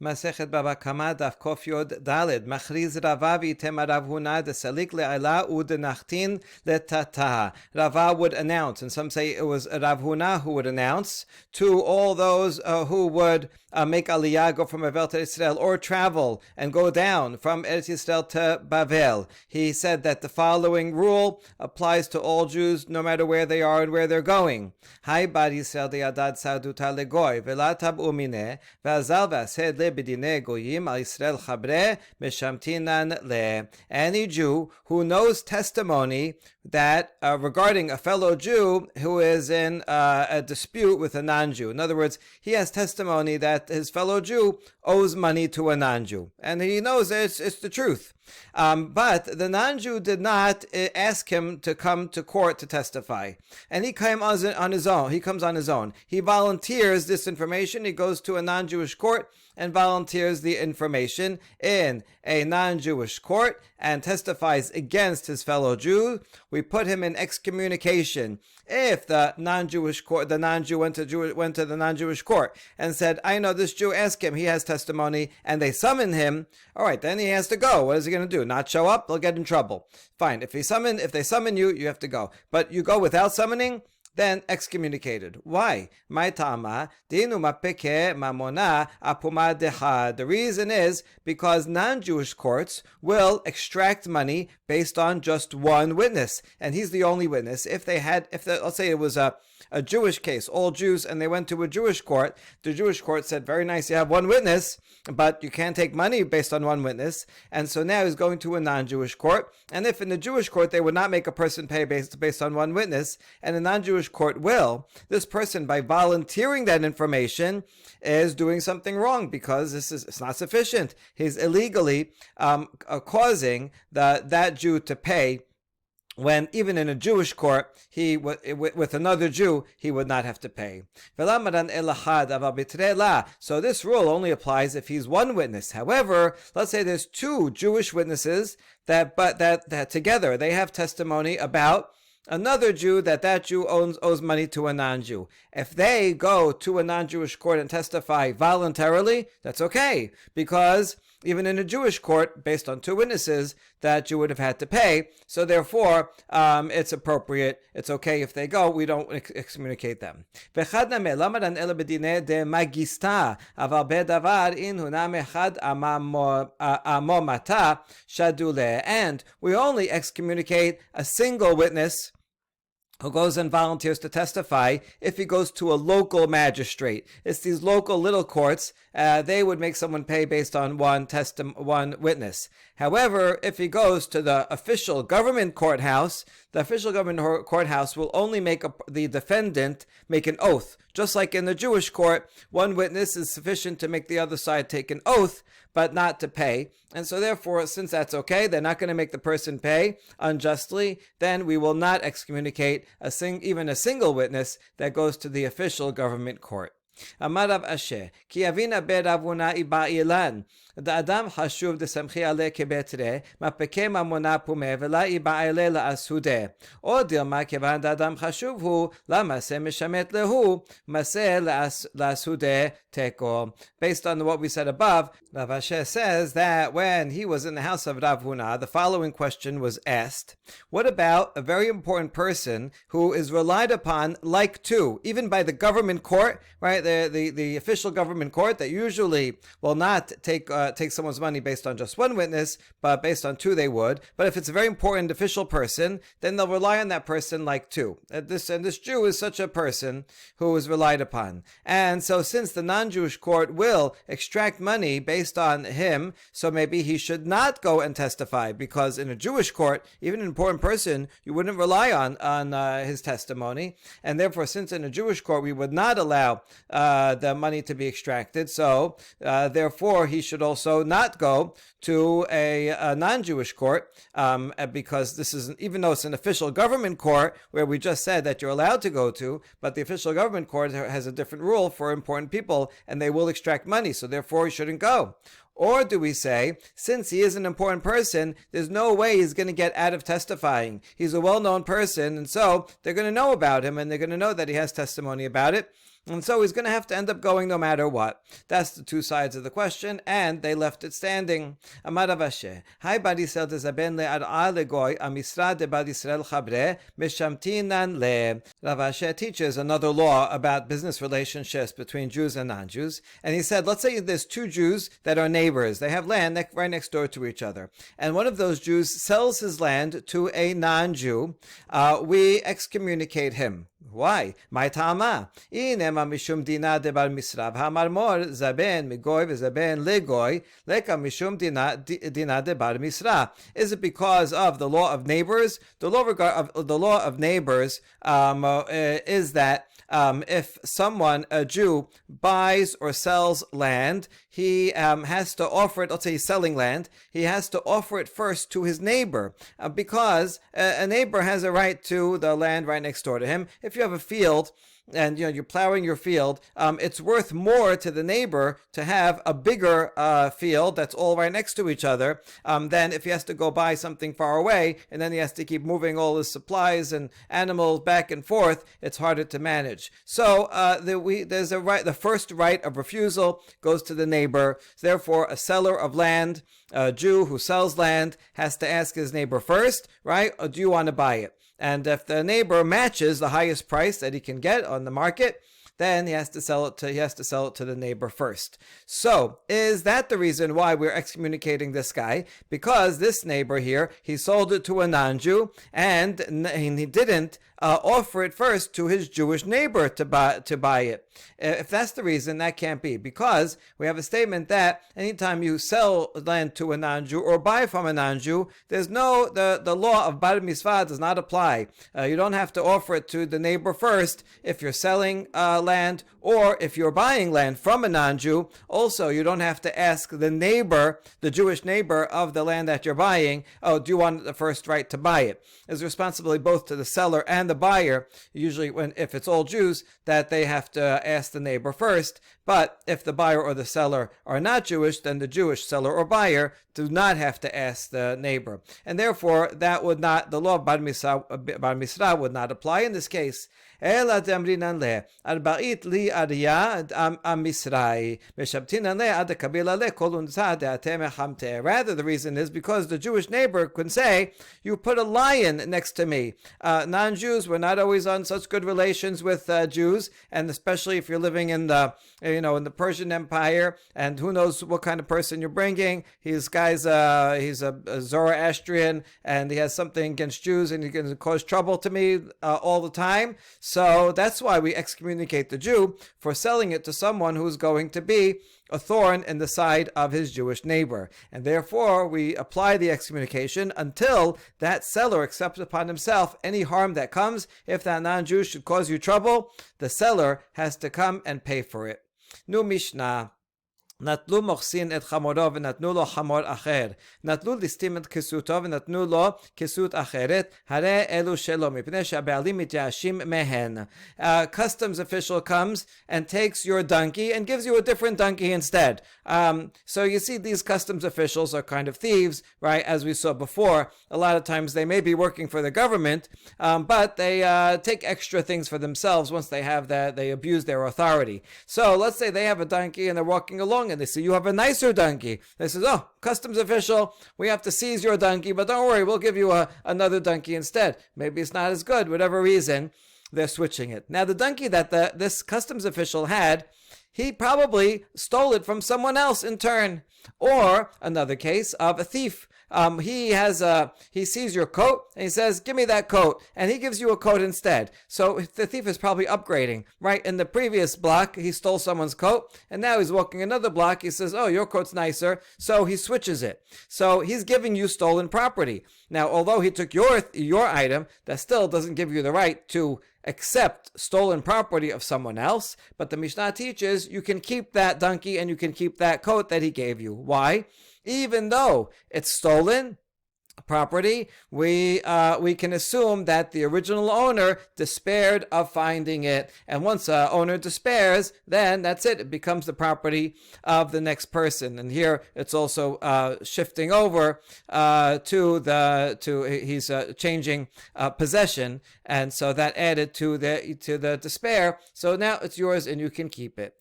Masechet Baba Kama Daf Kof Yod Daled Machriz Rava v'item Rav Huna desalik le'ala u'denachtin letata. Rava would announce, and some say it was Rav Huna who would announce to all those who would make Aliyah, go from Bavel to Israel, or travel and go down from Eretz Yisrael to Bavel. He said that the following rule applies to all Jews, no matter where they are and where they're going. Hai bar Yisrael deyadad saduta legoy velatab umine v'azal v'ased le b'dinei goyim al Yisrael chabre meshamtinan le. Any Jew who knows testimony that regarding a fellow Jew who is in a dispute with a non-Jew. In other words, he has testimony that his fellow Jew owes money to a non-Jew, and he knows it's the truth. But the non-Jew did not ask him to come to court to testify, and he came on his own. He comes on his own. He volunteers this information. He goes to a non-Jewish court and volunteers the information in a non-Jewish court and testifies against his fellow Jew. We put him in excommunication. If the non-Jewish court, the non-Jew went to the non-Jewish court and said, I know this Jew, ask him, he has testimony, and they summon him, all right, then he has to go. What is he going to do? Not show up? They'll get in trouble. Fine. If they summon you, you have to go. But you go without summoning, then excommunicated. Why? The reason is because non-Jewish courts will extract money based on just one witness, and he's the only witness. Let's say it was a Jewish case, all Jews, and they went to a Jewish court. The Jewish court said, very nice, you have one witness, but you can't take money based on one witness. And so now he's going to a non-Jewish court. And if in the Jewish court they would not make a person pay based on one witness, and a non-Jewish court will, this person, by volunteering that information, is doing something wrong, because it's not sufficient. He's illegally causing that Jew to pay, when even in a Jewish court, with another Jew, he would not have to pay. So this rule only applies if he's one witness. However, let's say there's two Jewish witnesses that together they have testimony about another Jew, that Jew owes money to a non-Jew. If they go to a non-Jewish court and testify voluntarily, that's okay, because even in a Jewish court, based on two witnesses, that Jew would have had to pay. So therefore, it's appropriate. It's okay if they go. We don't excommunicate them. And we only excommunicate a single witness who goes and volunteers to testify if he goes to a local magistrate. It's these local little courts. They would make someone pay based on one witness. However, if he goes to the official government courthouse, the official government courthouse will only make the defendant make an oath. Just like in the Jewish court, one witness is sufficient to make the other side take an oath, but not to pay. And so therefore, since that's okay, they're not going to make the person pay unjustly, then we will not excommunicate even a single witness that goes to the official government court. Amar Rav Asher, ki avina be Rav Huna iba'ilan. Adam hashuv desamchi ale kebetre, mapeke mamona pume vela iba'ile la'asude. O dilma kevan Adam hashuv hu, lama se mishamet lehu, mase la'asude teko. Based on what we said above, Rav Asher says that when he was in the house of Rav Huna, the following question was asked: what about a very important person who is relied upon like two, even by the government court, right? The official government court that usually will not take someone's money based on just one witness, but based on two they would. But if it's a very important official person, then they'll rely on that person like two. And this Jew is such a person who is relied upon. And so since the non-Jewish court will extract money based on him, so maybe he should not go and testify, because in a Jewish court, even an important person, you wouldn't rely on his testimony. And therefore, since in a Jewish court we would not allow the money to be extracted, so therefore he should also not go to a non-Jewish court, because this is, even though it's an official government court where we just said that you're allowed to go to, but the official government court has a different rule for important people, and they will extract money, so therefore he shouldn't go. Or do we say, since he is an important person, there's no way he's going to get out of testifying. He's a well-known person, and so they're going to know about him, and they're going to know that he has testimony about it. And so he's going to have to end up going no matter what. That's the two sides of the question, and they left it standing. Amar Rav Asher, Hai Bar Yisrael tezaben le'ar'a legoy amisra de Bar Yisrael chabre mishamtinan le. Rav Asher teaches another law about business relationships between Jews and non-Jews, and he said, let's say there's two Jews that are neighbors. They have land right next door to each other, and one of those Jews sells his land to a non-Jew. We excommunicate him. Why? My tama. Inema mishum dina de bar misra. Hamarmor zaben migoy v'zaben legoy leka mishum dina de bar misra. Is it because of the law of neighbors? The law of neighbors is that if someone, a Jew, buys or sells land, he has to offer it. Let's say he's selling land. He has to offer it first to his neighbor because a neighbor has a right to the land right next door to him. If you have a field and you're plowing your field, it's worth more to the neighbor to have a bigger field that's all right next to each other than if he has to go buy something far away and then he has to keep moving all his supplies and animals back and forth. It's harder to manage. So there's a right. The first right of refusal goes to the neighbor. Therefore, a seller of land, a Jew who sells land, has to ask his neighbor first, right? Or do you want to buy it? And if the neighbor matches the highest price that he can get on the market, then he has to sell it to the neighbor first. So, is that the reason why we're excommunicating this guy? Because this neighbor here, he sold it to a non-Jew, and he didn't offer it first to his Jewish neighbor to buy it. If that's the reason, that can't be, because we have a statement that anytime you sell land to a non-Jew or buy from a non-Jew, there's the law of bar mitzvah does not apply. You don't have to offer it to the neighbor first if you're selling land, or if you're buying land from a non-Jew. Also, you don't have to ask the neighbor, the Jewish neighbor of the land that you're buying, do you want the first right to buy it? There's responsibility both to the seller and the buyer, usually if it's all Jews, that they have to ask the neighbor first. But if the buyer or the seller are not Jewish, then the Jewish seller or buyer do not have to ask the neighbor. And therefore, the law of bar misra would not apply in this case. Rather, the reason is because the Jewish neighbor can say, you put a lion next to me. Non-Jews were not always on such good relations with Jews, and especially if you're living in the Persian Empire, and who knows what kind of person you're bringing. He's a Zoroastrian, and he has something against Jews, and he can cause trouble to me all the time. So that's why we excommunicate the Jew for selling it to someone who's going to be a thorn in the side of his Jewish neighbor. And therefore, we apply the excommunication until that seller accepts upon himself any harm that comes. If that non-Jew should cause you trouble, the seller has to come and pay for it. Nu Mishnah. נטלו מוכסין את חמורו ונתנו לו חמור אחר. נטלו ליסטים את כסותו ונתנו לו כסות אחרת. הרי אלו שלו, מפני שהבעלים מתייאשים מהן. Customs official comes and takes your donkey and gives you a different donkey instead. So you see, these customs officials are kind of thieves, right? As we saw before, a lot of times they may be working for the government, but they take extra things for themselves once they have that. They abuse their authority. So let's say they have a donkey and they're walking along and they say, you have a nicer donkey. They say, oh, customs official, we have to seize your donkey, but don't worry, we'll give you another donkey instead. Maybe it's not as good, whatever reason, they're switching it. Now, the donkey that this customs official had, he probably stole it from someone else in turn. Or another case of a thief. He sees your coat and he says, give me that coat. And he gives you a coat instead. So the thief is probably upgrading, right? In the previous block, he stole someone's coat. And now he's walking another block. He says, oh, your coat's nicer. So he switches it. So he's giving you stolen property. Now, although he took your item, that still doesn't give you the right to accept stolen property of someone else. But the Mishnah teaches you can keep that donkey and you can keep that coat that he gave you. Why? Even though it's stolen, property, we can assume that the original owner despaired of finding it, and once a owner despairs, then that's it. It becomes the property of the next person. And here it's also shifting over he's changing possession, and so that added to the despair. So now it's yours and you can keep it.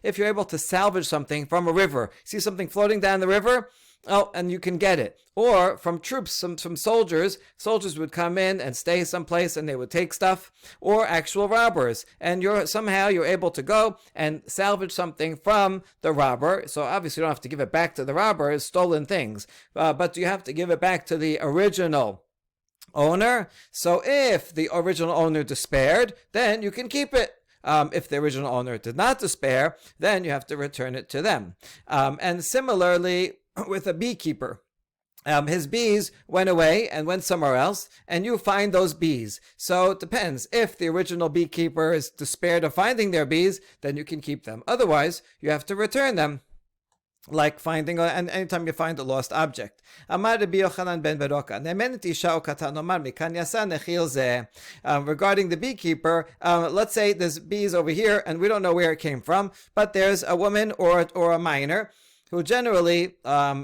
If you're able to salvage something from a river, see something floating down the river, and you can get it. Or from troops, some soldiers would come in and stay someplace and they would take stuff, or actual robbers, and you're able to go and salvage something from the robber. So obviously you don't have to give it back to the robber, it's stolen things, but you have to give it back to the original owner. So if the original owner despaired, then you can keep it. If the original owner did not despair, then you have to return it to them. And similarly with a beekeeper. His bees went away and went somewhere else, and you find those bees. So it depends. If the original beekeeper is despaired of finding their bees, then you can keep them. Otherwise, you have to return them. Like finding, and anytime you find a lost object. Regarding the beekeeper, let's say there's bees over here and we don't know where it came from, but there's a woman or a miner who generally are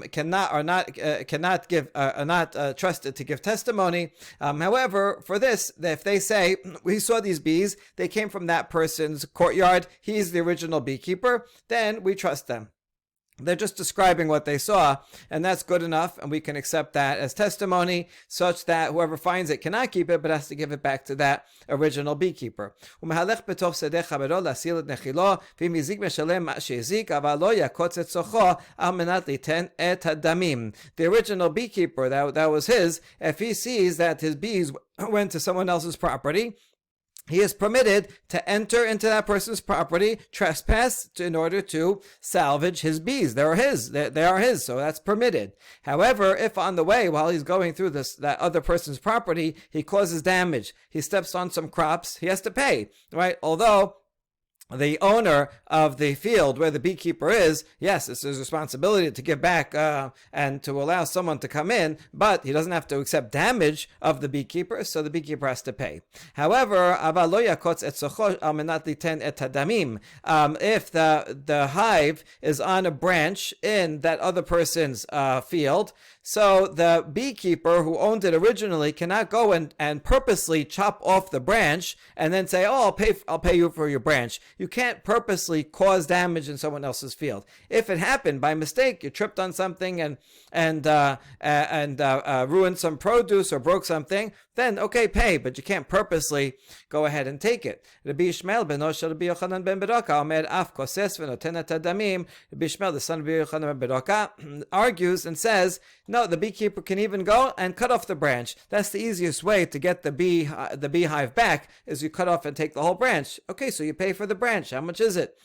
not trusted to give testimony. However, for this, if they say, we saw these bees, they came from that person's courtyard, he's the original beekeeper, then we trust them. They're just describing what they saw, and that's good enough, and we can accept that as testimony, such that whoever finds it cannot keep it, but has to give it back to that original beekeeper. The original beekeeper, that was his, if he sees that his bees went to someone else's property, he is permitted to enter into that person's property, trespass, in order to salvage his bees. They are his, so that's permitted. However, if on the way, while he's going through that other person's property, he causes damage, he steps on some crops, he has to pay, right? Although the owner of the field where the beekeeper is, yes, it's his responsibility to give back and to allow someone to come in, but he doesn't have to accept damage of the beekeeper, so the beekeeper has to pay. However, if the hive is on a branch in that other person's field, so the beekeeper who owned it originally cannot go and purposely chop off the branch and then say, "Oh, I'll pay you for your branch." You can't purposely cause damage in someone else's field. If it happened by mistake, you tripped on something and ruined some produce or broke something, then okay, pay, but you can't purposely go ahead and take it. Rabbi Ishmael beno shel Rabbi Yochanan ben Beroka omer af koses v'noten tadamim. Rabbi Ishmael, the son of Rabbi Yochanan ben Beroka, argues and says, no, the beekeeper can even go and cut off the branch. That's the easiest way to get the beehive back, is you cut off and take the whole branch. Okay, so you pay for the branch. How much is it?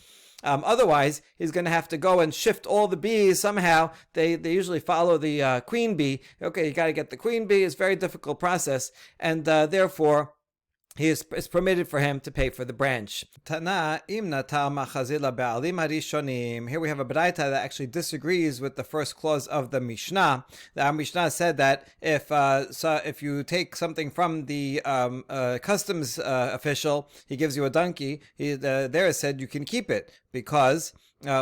Otherwise, he's going to have to go and shift all the bees somehow. They usually follow the queen bee. Okay, you got to get the queen bee. It's a very difficult process, and therefore, it's permitted for him to pay for the branch. Tana imna ta'ama chazila ba'alim harishonim. Here we have a baraita that actually disagrees with the first clause of the Mishnah. The Mishnah said that if you take something from the customs official, he gives you a donkey. There it said you can keep it because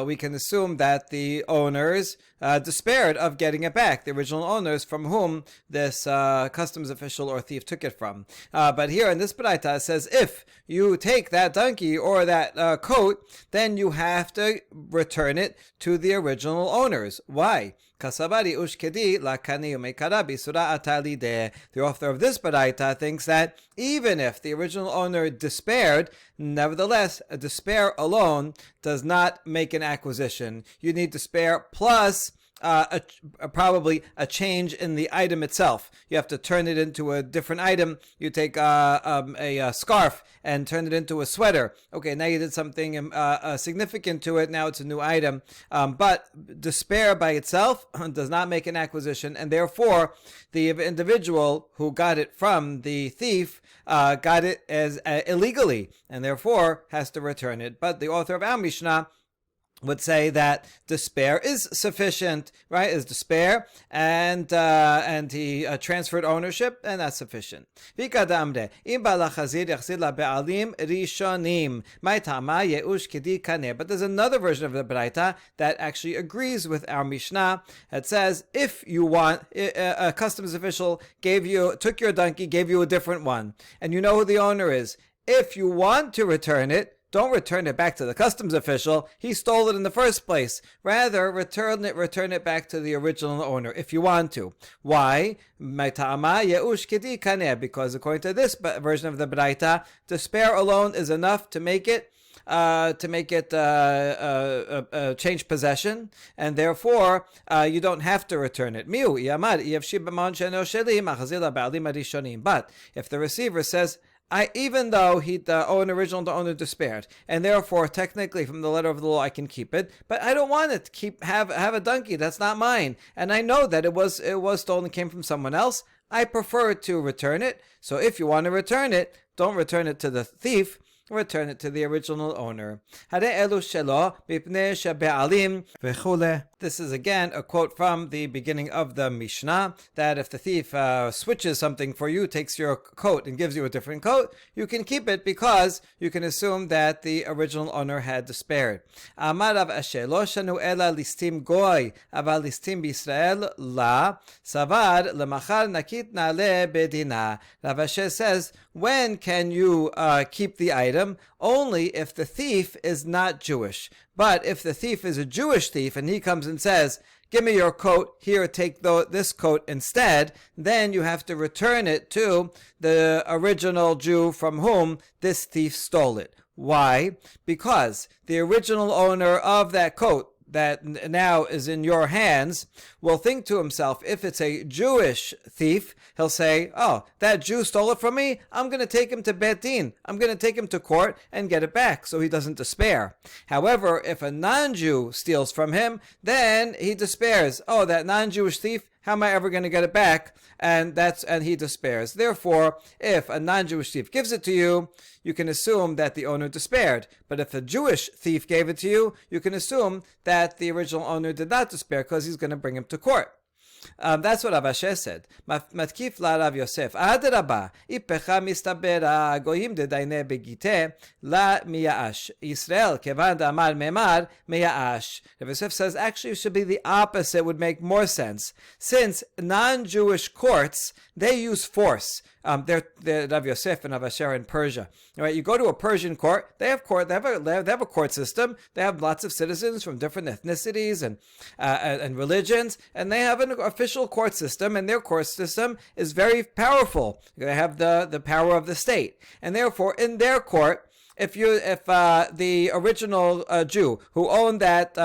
we can assume that the owners despaired of getting it back, the original owners from whom this customs official or thief took it from. But here in this baraita it says if you take that donkey or that coat, then you have to return it to the original owners. Why? The author of this baraita thinks that even if the original owner despaired, nevertheless, a despair alone does not make an acquisition. You need despair plus probably a change in the item itself. You have to turn it into a different item. You take a scarf and turn it into a sweater. Okay, now you did something significant to it. Now it's a new item. But despair by itself does not make an acquisition, and therefore the individual who got it from the thief got it as illegally, and therefore has to return it. But the author of our Mishnah would say that despair is sufficient, right? Is despair, and he transferred ownership, and that's sufficient. But there's another version of the Braita that actually agrees with our Mishnah. It says, if you want, a customs official took your donkey, gave you a different one, and you know who the owner is. If you want to return it, don't return it back to the customs official. He stole it in the first place. Rather, return it back to the original owner if you want to. Why? Because according to this version of the Braita, despair alone is enough to make it change possession, and therefore you don't have to return it. But if the receiver says, even though the owner despaired, and therefore technically from the letter of the law I can keep it, but I don't want it to have a donkey that's not mine, and I know that it was stolen, came from someone else. I prefer to return it. So if you want to return it, don't return it to the thief. Return it to the original owner. This is again a quote from the beginning of the Mishnah, that if the thief switches something for you, takes your coat and gives you a different coat, you can keep it because you can assume that the original owner had despaired. Amar Rav Asher, lo shanu ela listim goy, aval listim b'Yisrael la, savar lemachar nakit nale bedina. Rav Asher says, when can you keep the item? Only if the thief is not Jewish. But if the thief is a Jewish thief and he comes and says, give me your coat, here, take this coat instead, then you have to return it to the original Jew from whom this thief stole it. Why? Because the original owner of that coat that now is in your hands will think to himself, if it's a Jewish thief, he'll say, oh, that Jew stole it from me, I'm going to take him to Beit Din. I'm going to take him to court and get it back, so he doesn't despair. However, if a non-Jew steals from him, then he despairs. Oh, that non-Jewish thief, how am I ever going to get it back? And he despairs. Therefore, if a non-Jewish thief gives it to you, you can assume that the owner despaired. But if a Jewish thief gave it to you, you can assume that the original owner did not despair because he's going to bring him to court. That's what Rav Asher said. Matkif la Rav Yosef. Adraba, ipecha mistabera goyim dedaine begite la miyaash. Israel kevan damar memar miyaash. Rav Yosef says actually it should be the opposite. Would make more sense, since non-Jewish courts, they use force. They're Rav Yosef and Rav Asher in Persia. Right? You go to a Persian court. They have a court system. They have lots of citizens from different ethnicities and religions, and they have an official court system. And their court system is very powerful. They have the power of the state, and therefore in their court, if the original Jew who owned that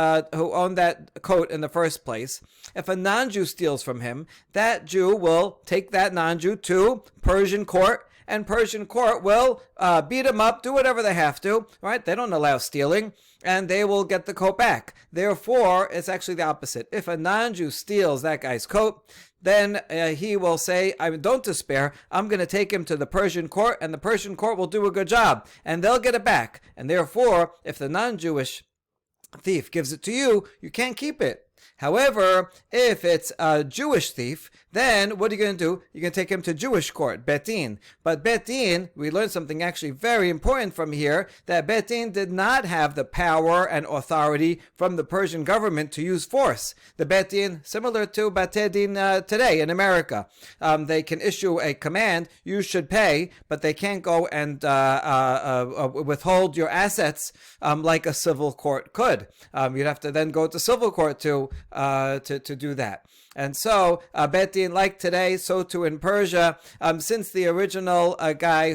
coat in the first place, if a non-Jew steals from him, that Jew will take that non-Jew to Persian court, and Persian court will beat him up, do whatever they have to, right? They don't allow stealing, and they will get the coat back. Therefore, it's actually the opposite. If a non-Jew steals that guy's coat, then he will say, don't despair, I'm going to take him to the Persian court, and the Persian court will do a good job, and they'll get it back. And therefore, if the non-Jewish thief gives it to you, you can't keep it. However, if it's a Jewish thief, then what are you going to do? You're going to take him to Jewish court, Beit Din. But Beit Din, we learned something actually very important from here, that Beit Din did not have the power and authority from the Persian government to use force. The Beit Din, similar to Beit Din today in America, they can issue a command, you should pay, but they can't go and withhold your assets like a civil court could. You'd have to then go to civil court to do that. And so, Bet Din, like today, so too in Persia, since the original guy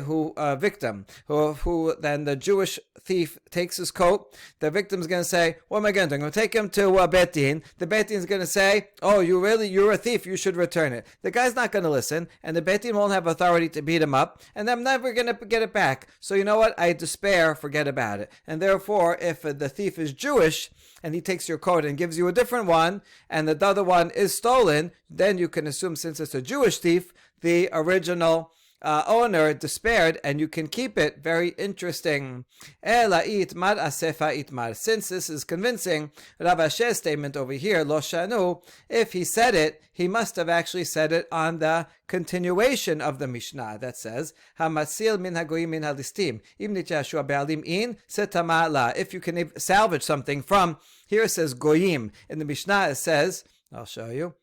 victim, who then the Jewish thief takes his coat, the victim's going to say, what am I going to do? I'm going to take him to Bet Din. The Bet Din's going to say, oh, you're a thief, you should return it. The guy's not going to listen, and the Bet Din won't have authority to beat him up, and I'm never going to get it back. So you know what? I despair, forget about it. And therefore, if the thief is Jewish, and he takes your coat and gives you a different one, and the other one is stolen, then you can assume, since it's a Jewish thief, the original owner despaired, and you can keep it. Very interesting. Since this is convincing, Rav Ashe's statement over here, Lo Shanu, if he said it, he must have actually said it on the continuation of the Mishnah that says, Hamatzil min hagoyim min halistim, im nityashua be'alim in setama la. If you can salvage something from, here it says goyim. In the Mishnah it says, I'll show you.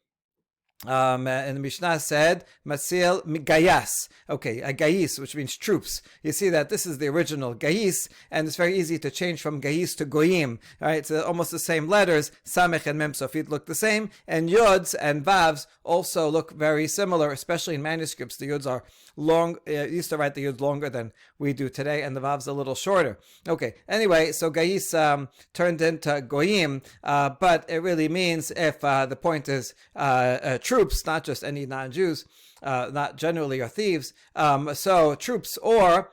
And the Mishnah said, Matzil Gayas. Okay, a Gayis, which means troops. You see that this is the original Gayis, and it's very easy to change from Gayis to Goyim. Right? It's almost the same letters. Samech and Mem Sofit look the same, and Yods and Vavs also look very similar, especially in manuscripts. The Yods are long, used to write the Yods longer than we do today, and the Vavs a little shorter. Okay, anyway, so Gayis turned into Goyim, but it really means, if the point is troops, not just any non-Jews, not generally are thieves. So troops or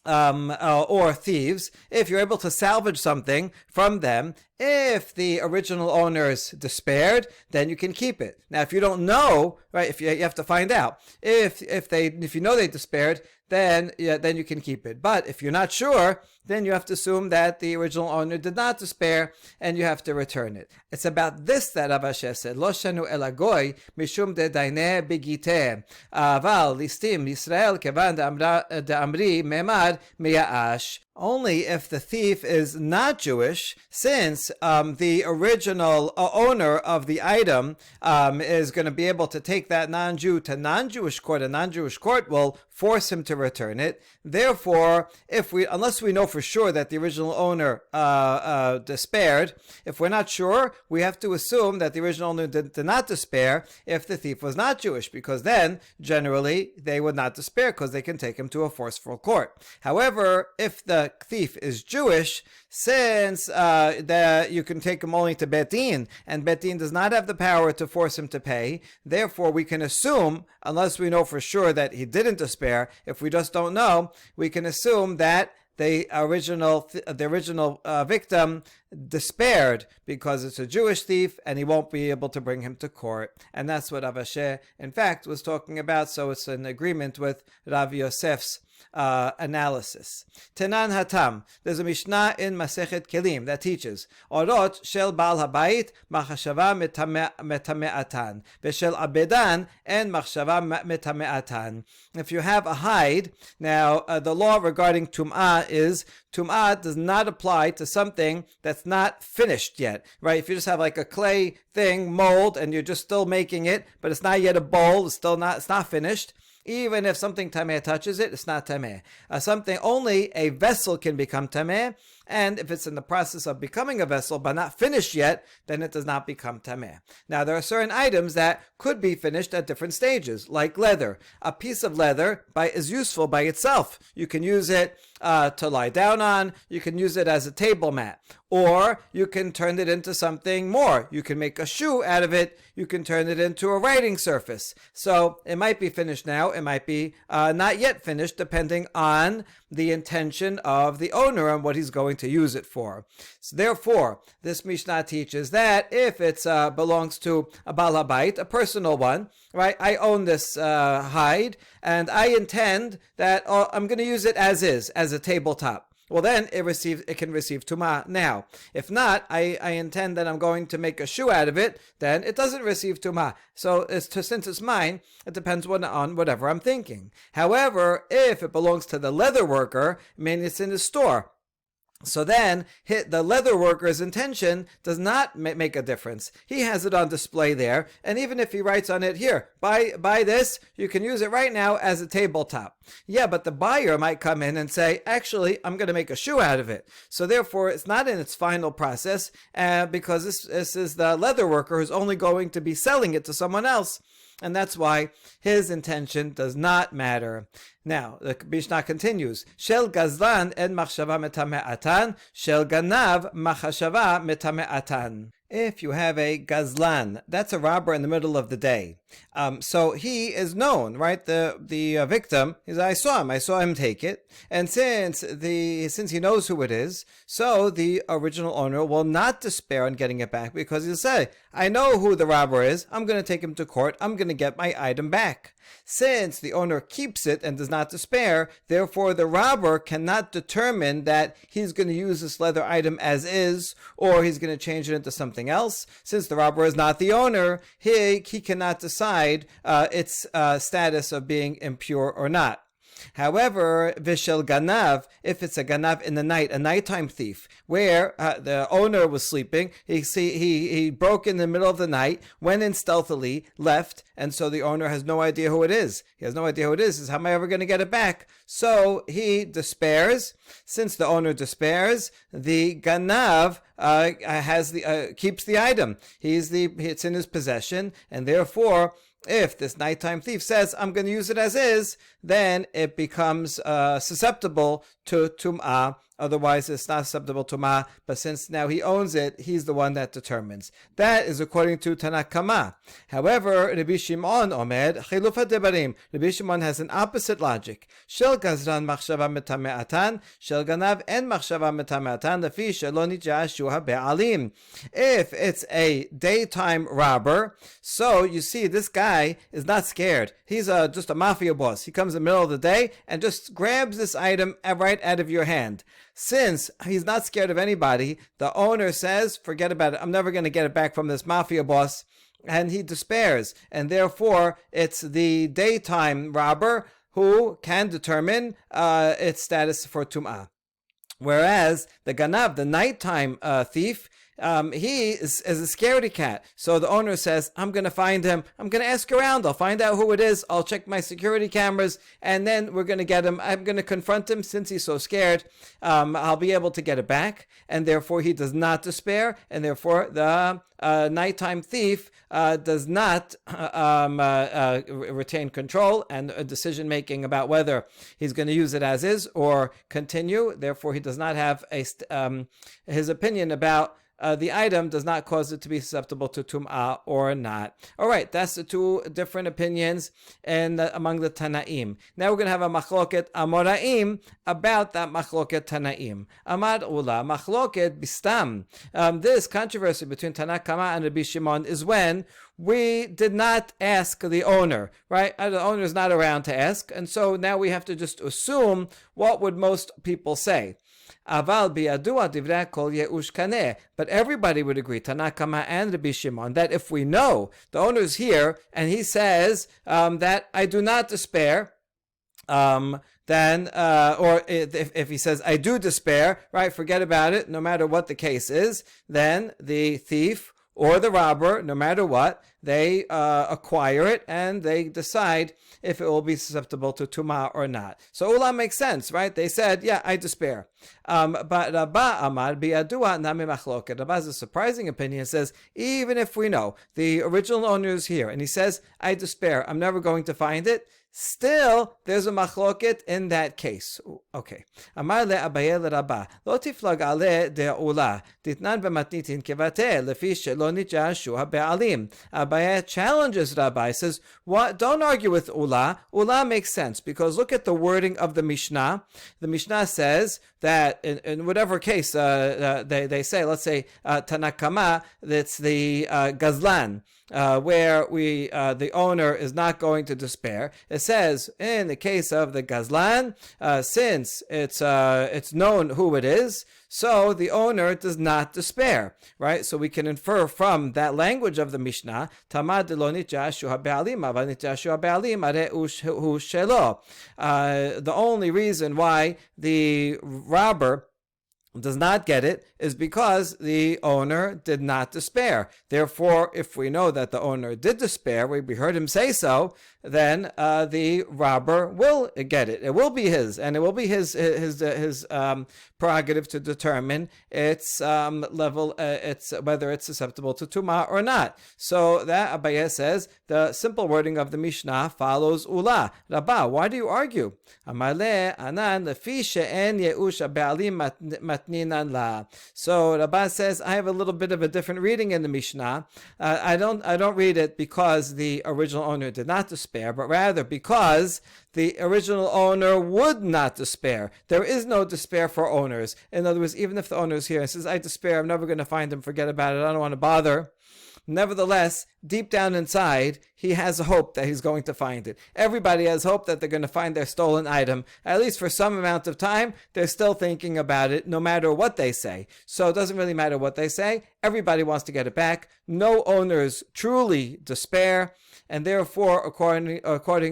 thieves, if you're able to salvage something from them, if the original owners despaired, then you can keep it. Now, if you don't know, right, if you have to find out. If you know they despaired, then you can keep it. But if you're not sure, then you have to assume that the original owner did not despair, and you have to return it. It's about this that Rav Asher said, Lo shanu elagoy mishum de daine begite aval listim Yisrael kevan de amri memad meyaash. Only if the thief is not Jewish, since the original owner of the item is going to be able to take that non-Jew to non-Jewish court. A non-Jewish court will force him to return it. Therefore, unless we know for sure that the original owner despaired, if we're not sure, we have to assume that the original owner did not despair if the thief was not Jewish, because then, generally, they would not despair because they can take him to a forceful court. However, if the thief is Jewish, since you can take him only to Bet Din, and Bet Din does not have the power to force him to pay, therefore we can assume, unless we know for sure that he didn't despair, if we just don't know, we can assume that the original victim despaired because it's a Jewish thief and he won't be able to bring him to court. And that's what Rav Asher, in fact, was talking about. So it's an agreement with Rav Yosef's analysis. Tenan Hatam. There's a Mishnah in Masechet Kelim that teaches Orot shel Baal Habayit machashava metame'atan v'shel abedan and machshava metame'atan. If you have a hide, now the law regarding Tum'ah is Tum'ah does not apply to something that's not finished yet, right? If you just have like a clay thing, mold, and you're just still making it, but it's not yet a bowl, it's not finished. Even if something tameh touches it, it's not tameh. Only a vessel can become tameh, and if it's in the process of becoming a vessel but not finished yet, then it does not become tameh. Now, there are certain items that could be finished at different stages, like leather. A piece of leather is useful by itself. You can use it to lie down on. You can use it as a table mat. Or you can turn it into something more. You can make a shoe out of it. You can turn it into a writing surface. So it might be finished now. It might be not yet finished, depending on the intention of the owner and what he's going to use it for. So therefore, this Mishnah teaches that if it belongs to a Baal HaBayit, a personal one, right? I own this hide, and I intend that I'm going to use it as is, as a tabletop. Well, then it can receive Tumah now. If not, I intend that I'm going to make a shoe out of it, then it doesn't receive Tumah. So since it's mine, it depends on whatever I'm thinking. However, if it belongs to the leather worker, I mean, it's in the store. So then, the leather worker's intention does not make a difference. He has it on display there, and even if he writes on it, here, buy this, you can use it right now as a tabletop. Yeah, but the buyer might come in and say, actually, I'm going to make a shoe out of it. So therefore, it's not in its final process, because this is the leather worker who's only going to be selling it to someone else. And that's why his intention does not matter. Now, the Mishnah continues. Shel gazlan en machshava metame'atan, shel ganav machshava metame'atan. If you have a gazlan, that's a robber in the middle of the day. So he is known, right? The victim, I saw him take it. And since he knows who it is, so the original owner will not despair on getting it back, because he'll say, I know who the robber is. I'm going to take him to court. I'm going to get my item back. Since the owner keeps it and does not despair, therefore the robber cannot determine that he's going to use this leather item as is, or he's going to change it into something else. Since the robber is not the owner, he cannot decide its status of being impure or not. However, vishel ganav, if it's a ganav in the night, a nighttime thief, where the owner was sleeping, he broke in the middle of the night, went in stealthily, left, and so the owner has no idea who it is. He has no idea who it is. How am I ever going to get it back? So he despairs. Since the owner despairs, the ganav keeps the item. It's in his possession, and therefore, if this nighttime thief says, I'm going to use it as is, then it becomes susceptible to tum'ah. Otherwise, it's not susceptible to tum'ah. But since now he owns it, he's the one that determines. That is according to Tanakh Kama. However, Rabbi Shimon omed chilufa debarim. Rabbi Shimon has an opposite logic. Shel gazran machshava metame'atan, shel ganav en machshava metame'atan, lefi shelo nitja shuha be'alim. If it's a daytime robber, so you see this guy is not scared. He's just a mafia boss. He comes in the middle of the day and just grabs this item right out of your hand. Since he's not scared of anybody, the owner says, forget about it. I'm never going to get it back from this mafia boss. And he despairs. And therefore, it's the daytime robber who can determine its status for tum'ah. Whereas the ganav, the nighttime thief, he is a scaredy cat. So the owner says, I'm going to find him. I'm going to ask around. I'll find out who it is. I'll check my security cameras. And then we're going to get him. I'm going to confront him since he's so scared. I'll be able to get it back. And therefore, he does not despair. And therefore, the nighttime thief does not retain control and decision making about whether he's going to use it as is or continue. Therefore, he does not have his opinion about the item does not cause it to be susceptible to tum'ah or not. All right, that's the two different opinions among the Tanaim. Now we're going to have a machloket amoraim about that machloket Tanaim. Amad ula machloket bistam. This controversy between Tanakh Kama and Rabbi Shimon is when we did not ask the owner, right? The owner is not around to ask, and so now we have to just assume what would most people say. Aval biyadua divrei kol yeush kaneh. But everybody would agree, Tanakh Kama and Rabbi Shimon, that if we know the owner's here and he says that I do not despair, then, or if he says I do despair, right, forget about it, no matter what the case is, then the thief or the robber, no matter what, they acquire it and they decide if it will be susceptible to tumah or not. So Ula makes sense, right? They said, yeah, I despair. But Rabba Amar biyadua nami machloket. Rabba has a surprising opinion. Says, even if we know the original owner is here and he says, I despair, I'm never going to find it, still, there's a machloket in that case. Okay. Amar le Abaye le Rabba, lo tiflag ale de'ula, ditnan b'matnitin kevate, lefi shelo nitjashu ha'be'alim. Abaye challenges Rabbi, says, what? Don't argue with Ula. Ula makes sense, because look at the wording of the Mishnah. The Mishnah says that in whatever case they say, let's say Tanakh Kama, that's the Gazlan, where the owner is not going to despair. It says in the case of the Gazlan, since it's known who it is, so the owner does not despair, right? So we can infer from that language of the Mishnah, Tamad lo nitjashu ha'be'alim, ava nitjashu ha'be'alim are hu shelo. The only reason why the robber does not get it is because the owner did not despair. Therefore, if we know that the owner did despair, we heard him say so, then the robber will get it. It will be his, and it will be his prerogative to determine its level, its whether it's susceptible to tumah or not. So that Abaye says the simple wording of the Mishnah follows ula. Rabba, why do you argue? Amale anan lefi she'en ye'ush ba'alim matninan la. So Rabba says I have a little bit of a different reading in the Mishnah. I don't read it because the original owner did not despair, but rather because the original owner would not despair. There is no despair for owners. In other words, even if the owner is here and says, I despair, I'm never going to find him, forget about it, I don't want to bother. Nevertheless, deep down inside, he has a hope that he's going to find it. Everybody has hope that they're going to find their stolen item. At least for some amount of time, they're still thinking about it, no matter what they say. So it doesn't really matter what they say. Everybody wants to get it back. No owners truly despair. And therefore, according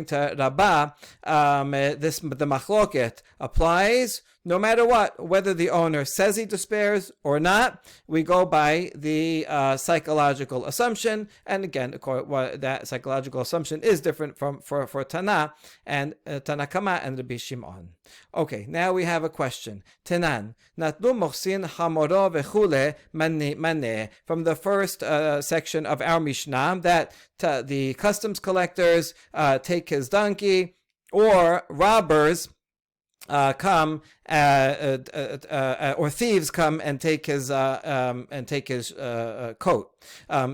to Rabbah, the machloket applies no matter what, whether the owner says he despairs or not. We go by the psychological assumption, and again, that psychological assumption is different for Tana and Tanakama and Rabbi Shimon. Okay, now we have a question. Tenan natlu mochsin hamoro vechule maneh, from the first section of our Mishnah, that the customs collectors take his donkey, or robbers come or thieves come and take his coat.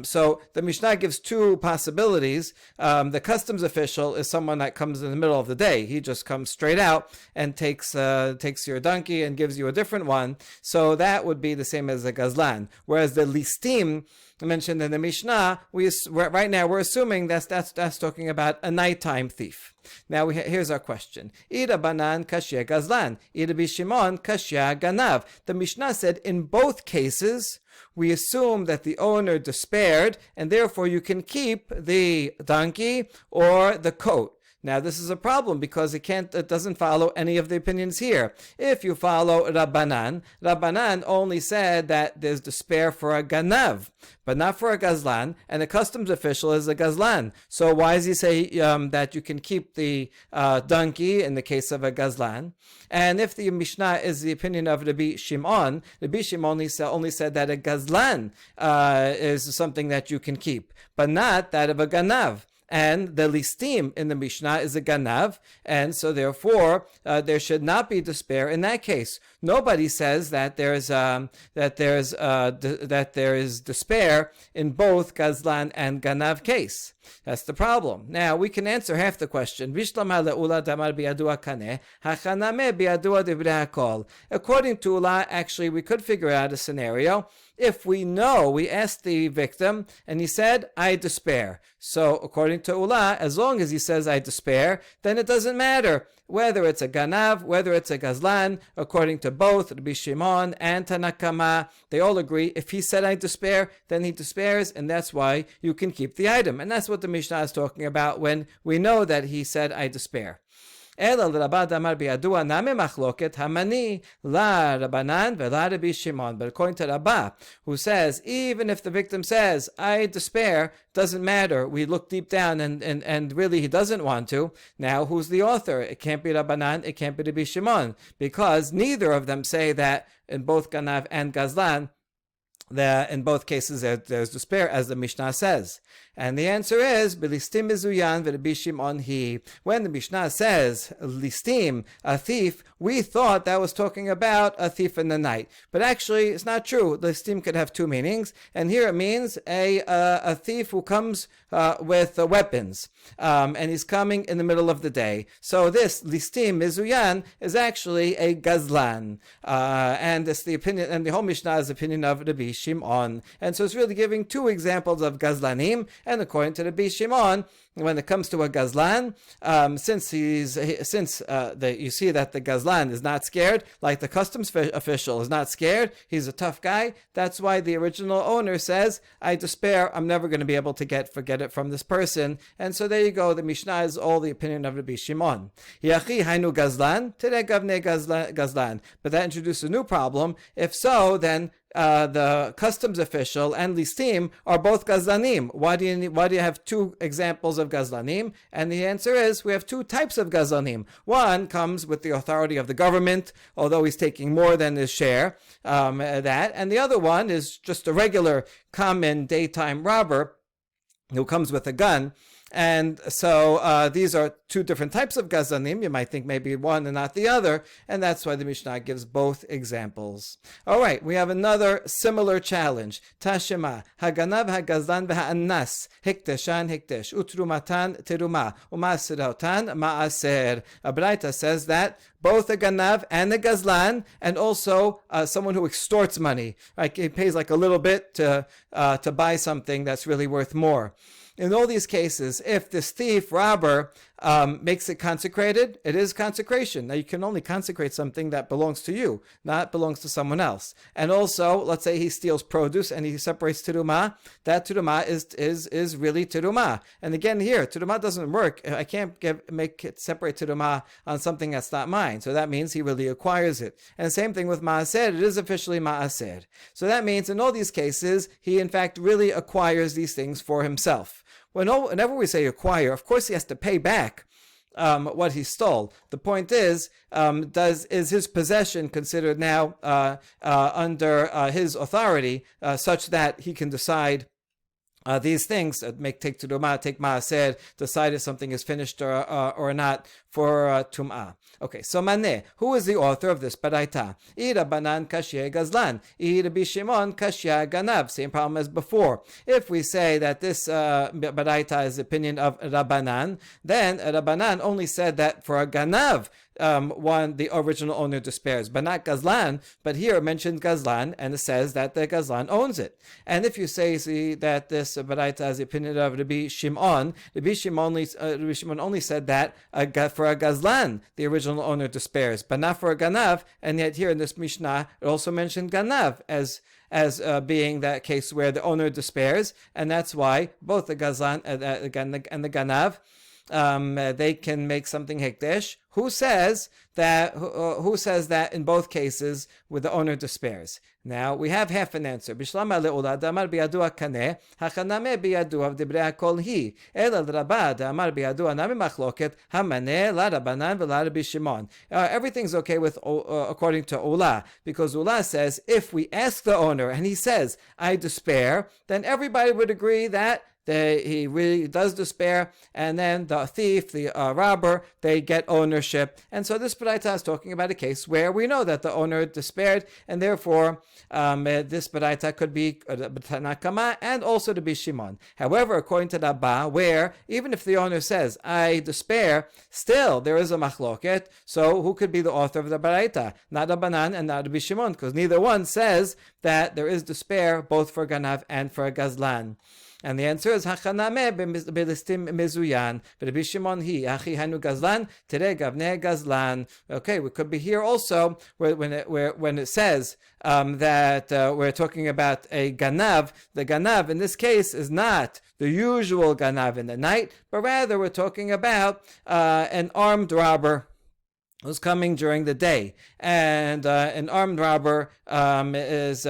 So the Mishnah gives two possibilities. The customs official is someone that comes in the middle of the day. He just comes straight out and takes your donkey and gives you a different one. So that would be the same as a gazlan. Whereas the listim mentioned in the Mishnah, right now we're assuming that's talking about a nighttime thief. Now here's our question. Ida banan kashya gazlan, Ida bishimon kashya ganav. The Mishnah said in both cases we assume that the owner despaired, and therefore you can keep the donkey or the coat. Now this is a problem because it doesn't follow any of the opinions here. If you follow Rabbanan only said that there's despair for a ganav, but not for a gazlan, and a customs official is a gazlan. So why does he say that you can keep the donkey in the case of a gazlan? And if the Mishnah is the opinion of Rabbi Shimon only said that a gazlan is something that you can keep, but not that of a ganav. And the listim in the Mishnah is a ganav, and so therefore there should not be despair in that case. Nobody says that there is despair in both gazlan and ganav case. That's the problem. Now we can answer half the question. According to Ula, actually we could figure out a scenario. If we asked the victim, and he said, I despair. So according to Ula, as long as he says, I despair, then it doesn't matter whether it's a ganav, whether it's a gazlan. According to both Rabbi Shimon and Tanakama, they all agree, if he said, I despair, then he despairs, and that's why you can keep the item. And that's what the Mishnah is talking about when we know that he said, I despair. But according to Rabbah, who says, even if the victim says, I despair, doesn't matter. We look deep down and really he doesn't want to. Now, who's the author? It can't be Rabbanan, it can't be Rabbi Shimon, because neither of them say that in both Ganav and Gazlan, in both cases there's despair, as the Mishnah says. And the answer is, B'listim mizuyan v'Rabbi Shimon hi. When the Mishnah says, listim, a thief, we thought that was talking about a thief in the night. But actually, it's not true. Listim could have two meanings. And here it means a thief who comes with weapons. And he's coming in the middle of the day. So this, listim mizuyan, is actually a gazlan. And it's the opinion, and the whole Mishnah is the opinion of Rabbi Shimon. And so it's really giving two examples of gazlanim. And according to Rabbi Shimon, when it comes to a gazlan, you see that the gazlan is not scared, like the customs official is not scared, he's a tough guy. That's why the original owner says, I despair, I'm never going to be able to forget it from this person. And so there you go. The Mishnah is all the opinion of Rabbi Shimon. Yachi hainu gazlan, tere gavne gazlan. But that introduces a new problem. If so, then the customs official and listim are both gazlanim. Why do you have two examples of gazlanim? And the answer is we have two types of gazlanim. One comes with the authority of the government, although he's taking more than his share, and the other one is just a regular common daytime robber who comes with a gun. And so these are two different types of gazlanim. You might think maybe one and not the other, and that's why the Mishnah gives both examples. All right, we have another similar challenge. Tashema, haganav hagazlan v'ha'anas, hikteshan hiktesh, utrumatan teruma, umasirautan ma'aser. A Braita says that both a ganav and a gazlan, and also someone who extorts money, like he pays like a little bit to buy something that's really worth more. In all these cases, if this thief, robber, makes it consecrated, it is consecration. Now, you can only consecrate something that belongs to you, not belongs to someone else. And also, let's say he steals produce and he separates teruma. That teruma is really teruma. And again, here, teruma doesn't work. I can't make it separate teruma on something that's not mine. So that means he really acquires it. And the same thing with maaser. It is officially maaser. So that means in all these cases, he in fact really acquires these things for himself. Whenever we say acquire, of course he has to pay back what he stole. The point is his possession considered now under his authority such that he can decide these things, take teruma, take maaser, decide if something is finished or not for tum'ah. Okay, so Maneh, who is the author of this Baraita? Rabbanan kashya gazlan, Rabbi Shimon kashya ganav. Same problem as before. If we say that this Baraita is the opinion of Rabbanan, then Rabbanan only said that for a ganav, the original owner despairs, but not gazlan. But here it mentions gazlan, and it says that the gazlan owns it. And if you see that this Baraita is the opinion of Rabbi Shimon, Rabbi Shimon only said that for a gazlan, the original owner despairs, but not for a ganav. And yet here in this Mishnah, it also mentioned ganav as being that case where the owner despairs, and that's why both the gazlan and the ganav, they can make something hekdesh. Who says that in both cases where the owner despairs? Now we have half an answer. Bishlama le'ula damar biyadu kaneh hachaname biyadu av dibrei hakol hi ela l'rabba damar biyadu anami machloket hamaneh la Rabbanan v'la Rabbi Shimon. Everything's okay with according to Ula, because Ula says if we ask the owner and he says I despair, then everybody would agree that he really does despair, and then the thief, the robber, they get ownership. And so this Baraita is talking about a case where we know that the owner despaired, and therefore this Baraita could be Tanakama and also to be Shimon. However, according to Rabba, where even if the owner says, I despair, still there is a machloket. So who could be the author of the Baraita? Not Rabbanan and not Rabbi Shimon, because neither one says that there is despair both for Ganav and for Gazlan. And the answer is Hachaname belistim mezuyan, Rabbi Shimon hi achi hanu gazlan tere gavne gazlan. Okay, we could be here also when it says that we're talking about a ganav. The ganav in this case is not the usual ganav in the night, but rather we're talking about an armed robber who's coming during the day, and an armed robber is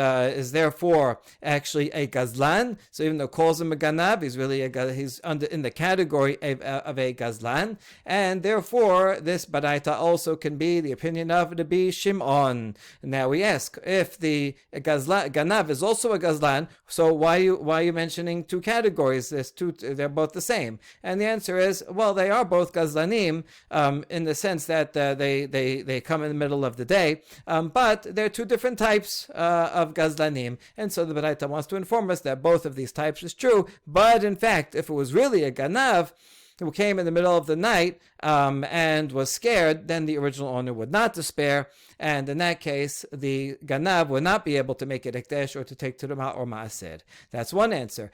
therefore actually a gazlan. So even though it calls him a ganav, he's in the category of a gazlan, and therefore this baraita also can be the opinion of Rabbi Shimon. Now we ask, if the ganav is also a gazlan, so why are you mentioning two categories? They're both the same, and the answer is, well, they are both gazlanim in the sense that they come in the middle of the day, but there are two different types of gazlanim, and so the Baraita wants to inform us that both of these types is true. But in fact, if it was really a ganav, who came in the middle of the night and was scared, then the original owner would not despair, and in that case, the ganav would not be able to make it hekdesh or to take teruma or maaser. That's one answer.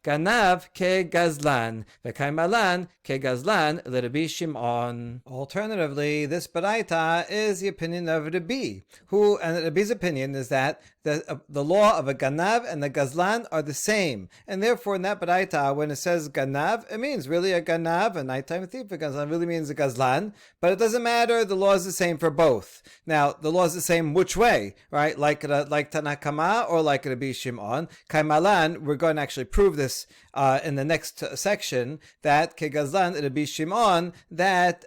Ganav ke gazlan, v'kaimalan ke gazlan l'Rabbi Shimon. Alternatively, this baraita is the opinion of Rabbi, and Rabbi's opinion is that the law of a ganav and the gazlan are the same, and therefore in that baraita, when it says ganav, it means really a ganav, a nighttime thief. A gazlan really means a gazlan, but it doesn't matter. The law is the same for both. Now, the law is the same which way, right? Like Tanakama or like Rabbi Shimon. Kaimalan, we're going to actually prove this in the next section, that kegazlan Rabbi Shimon, that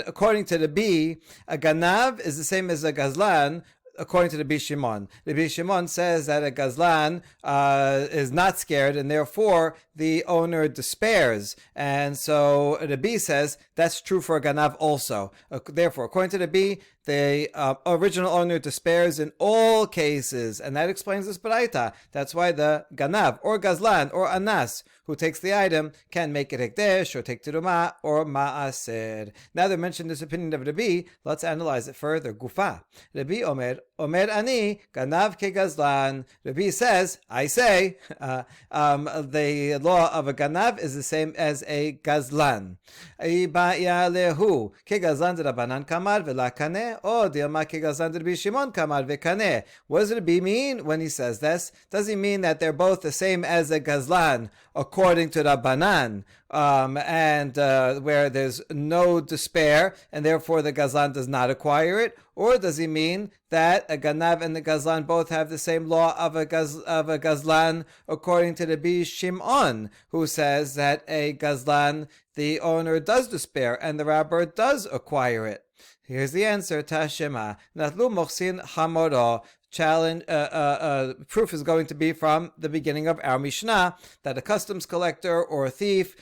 according to Rabbi, a ganav is the same as a gazlan. According to Rabbi Shimon, Rabbi Shimon says that a gazlan is not scared, and therefore the owner despairs. And so Rabbi says that's true for a ganav also. Therefore, according to Rabbi, the original owner despairs in all cases, and that explains this baraita. That's why the ganav or gazlan or anas who takes the item can make it hekdesh or take teruma or maaser. Now that I mentioned this opinion of Rabbi, let's analyze it further. Gufa. Rabbi Omer ani ganav ke gazlan. Rabbi says, I say, the law of a ganav is the same as a gazlan. Ariel ke gazlan Rabbanan kamar v'lakane. Oh, Dilma ke gazlan Rabbi Shimon kamar v'kaneh. What does Rabbi mean when he says this? Does he mean that they're both the same as a gazlan according to Rabbanan, and where there's no despair, and therefore the gazlan does not acquire it? Or does he mean that a ganav and the gazlan both have the same law of a gazlan according to Rabbi Shimon, who says that a gazlan, the owner does despair and the robber does acquire it? Here's the answer. Tashema natlu mochsin hamoro. Proof is going to be from the beginning of our Mishnah, that a customs collector or a thief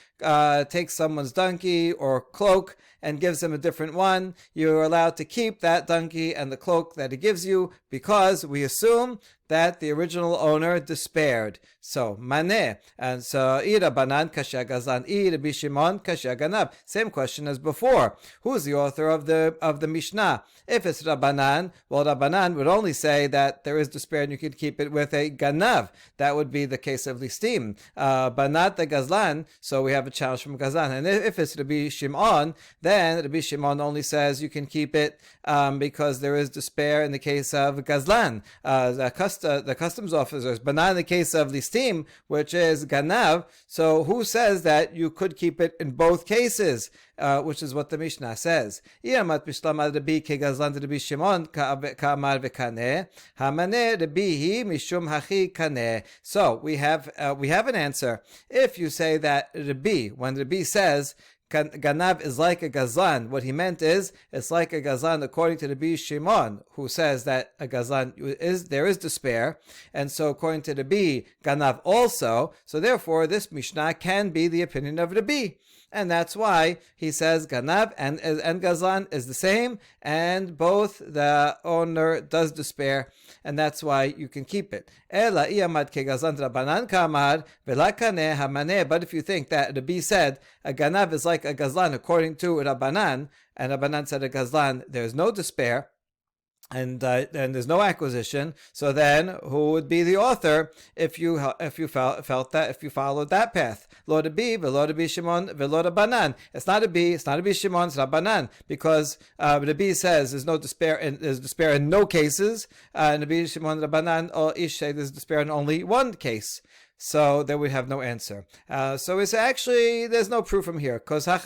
takes someone's donkey or cloak and gives him a different one. You're allowed to keep that donkey and the cloak that he gives you, because we assume that the original owner despaired. So, maneh. And so, Rabbanan kashya gazlan, Rabbi Shimon kashya ganav. Same question as before. Who's the author of the Mishnah? If it's Rabbanan, well, Rabbanan would only say that there is despair and you could keep it with a ganav. That would be the case of listim, but not the gazlan. So we have a challenge from gazlan. And if it's Rabbi Shimon, then Rabbi Shimon only says you can keep it because there is despair in the case of gazlan, the customs officers, but not in the case of listim, which is ganav. So who says that you could keep it in both cases? Which is what the Mishnah says. So we have an answer. If you say that Rabbi, when Rabbi says ganav is like a gazlan, what he meant is it's like a gazlan according to Rabbi Shimon, who says that a gazlan there is despair, and so according to Rabbi, ganav also. So therefore, this Mishnah can be the opinion of Rabbi. And that's why he says ganav and gazlan is the same, and both the owner does despair, and that's why you can keep it. But if you think that Rabbi said a ganav is like a gazlan according to Rabbanan, and Rabbanan said a gazlan, there's no despair, and there's no acquisition. So then, who would be the author if you felt that, if you followed that path? Lo Rabbi, v'lo Rabbi Shimon, v'lo Rabbanan. It's not Rabbi Shimon, it's Rabbanan, because Rabbi says there's despair in no cases, and Rabbi Shimon Rabbanan or Ish say there's despair in only one case. So then we have no answer. So we say actually there's no proof from here. Because we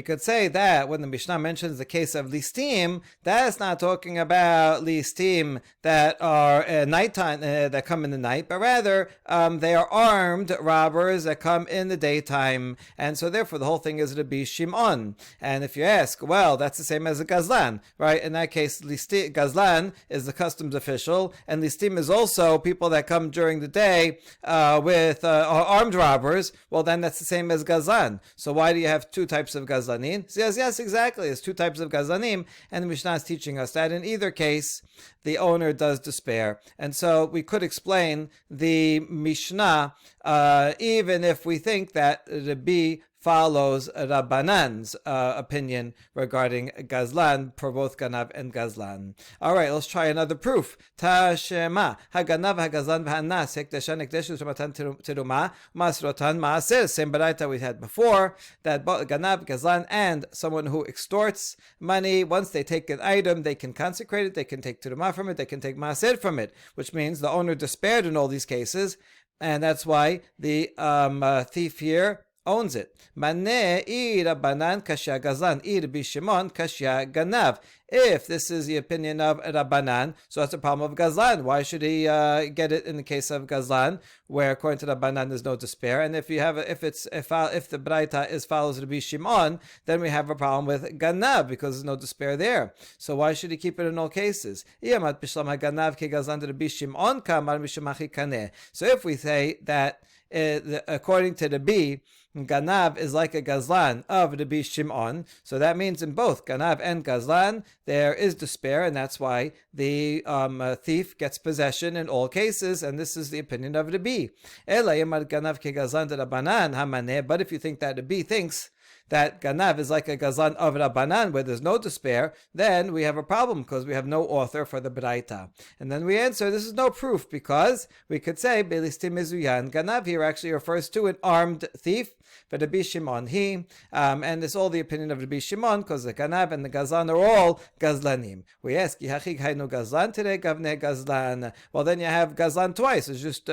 could say that when the Mishnah mentions the case of listim, that's not talking about listim that are nighttime, that come in the night, but rather they are armed robbers that come in the daytime. And so therefore the whole thing is Rabbi Shimon. And if you ask, well, that's the same as a gazlan, right? In that case, listim, Gazlan is the customs official, and listim is also people that come during the day with armed robbers. Well, then that's the same as Gazlan. So why do you have two types of Gazlanim? So yes, exactly. It's two types of Gazlanim, and the Mishnah is teaching us that in either case, the owner does despair. And so we could explain the Mishnah even if we think that Rabbi follows Rabbanan's opinion regarding Gazlan for both Ganav and Gazlan. All right, let's try another proof. Tashema Haganav Hagazlan v'Hanas Hekdeshan Hekdeshu Shematan Teruma Masrotan Maaser. Same baraita we had before, that Ganav, Gazlan, and someone who extorts money, once they take an item, they can consecrate it, they can take Teruma from it, they can take Maaser from it, which means the owner despaired in all these cases, and that's why the thief here owns it. Maneh ir Rabbanan kashya Gazlan, ir Bishimon kashya Ganav. If this is the opinion of Rabbanan, so that's a problem of Gazlan. Why should he get it in the case of Gazlan, where according to Rabbanan there's no despair? And if the Braita follows Rabbi Shimon, then we have a problem with Ganav because there's no despair there. So why should he keep it in all cases? So if we say that according to Rabbi, Ganav is like a Gazlan of Rabbi Shimon, so that means in both Ganav and Gazlan there is despair, and that's why the thief gets possession in all cases, and this is the opinion of Rabbi. But if you think that Rabbi thinks that Ganav is like a Gazlan of Rabbanan where there's no despair, then we have a problem because we have no author for the Braita. And then we answer, this is no proof, because we could say Belistim Mizuyan. Ganav here actually refers to an armed thief, but Rabbi Shimon and it's all the opinion of Rabbi Shimon because the Ganav and the Gazlan are all Gazlanim. We ask, Yihachig Hainu Gazlan today, Gavne Gazlan. Well, then you have Gazlan twice. It's just,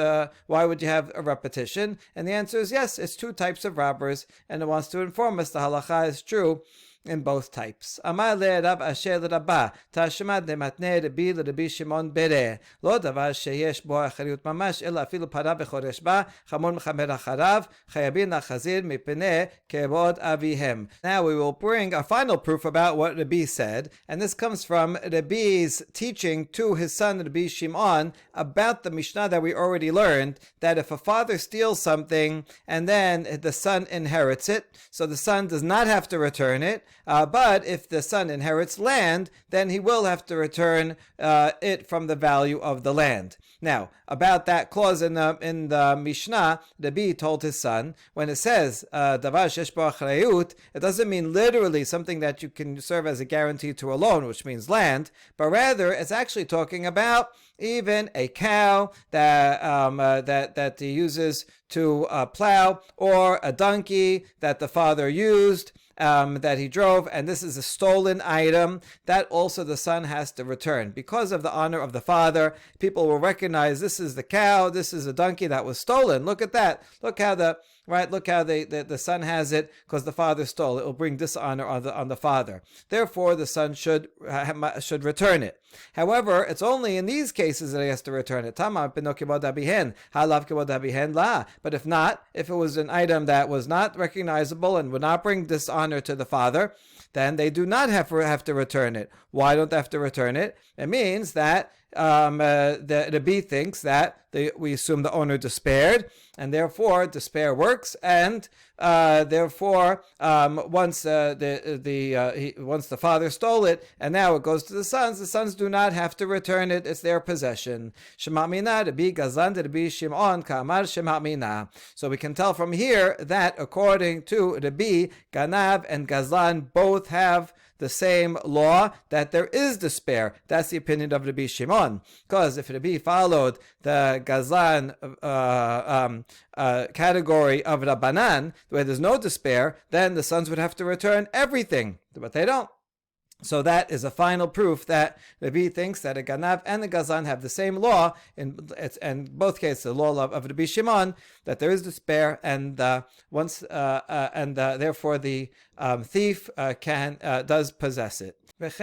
why would you have a repetition? And the answer is yes, it's two types of robbers, and it wants to inform us the halacha is true in both types. Amar le Rav Asher Rabba, Tashma de matne Rabbi Rabbi Shimon bere. Lo davar sheyesh bo achariyut mamash ela afilu para bechoresh ba chamon mechamer acharav chayabin lachazir mipnei kevod avihem. Now we will bring a final proof about what Rabbi said, and this comes from Rabbi's teaching to his son Rabbi Shimon about the Mishnah that we already learned, that if a father steals something and then the son inherits it, so the son does not have to return it, but if the son inherits land, then he will have to return it from the value of the land. Now, about that clause in the Mishnah, Rabbi told his son, when it says davar shesh bo achrayut, it doesn't mean literally something that you can serve as a guarantee to a loan, which means land, but rather it's actually talking about even a cow that he uses to plow, or a donkey that the father used, that he drove, and this is a stolen item, that also the son has to return. Because of the honor of the father, people will recognize this is the cow, this is a donkey that was stolen. Look at that. Look how the son has it because the father stole it. It will bring dishonor on the father. Therefore, the son should return it. However, it's only in these cases that he has to return it. But if not, if it was an item that was not recognizable and would not bring dishonor to the father, then they do not have to return it. Why don't they have to return it? It means that the Rabbi thinks that we assume the owner despaired, and therefore despair works, and therefore once the father stole it and now it goes to the sons do not have to return it. It's their possession. Shema mina Rabbi Gazlan Rabbi Shimon Ka'amar Shema mina. So we can tell from here that according to Rabbi, Ganav and Gazlan both have the same law, that there is despair. That's the opinion of Rabbi Shimon. Because if Rabbi followed the Gazlan category of Rabbanan, where there's no despair, then the sons would have to return everything. But they don't. So that is a final proof that Rabbi thinks that a Ganav and a Gazlan have the same law, in both cases, the law of Rabbi Shimon, that there is despair, and therefore the thief does possess it. So back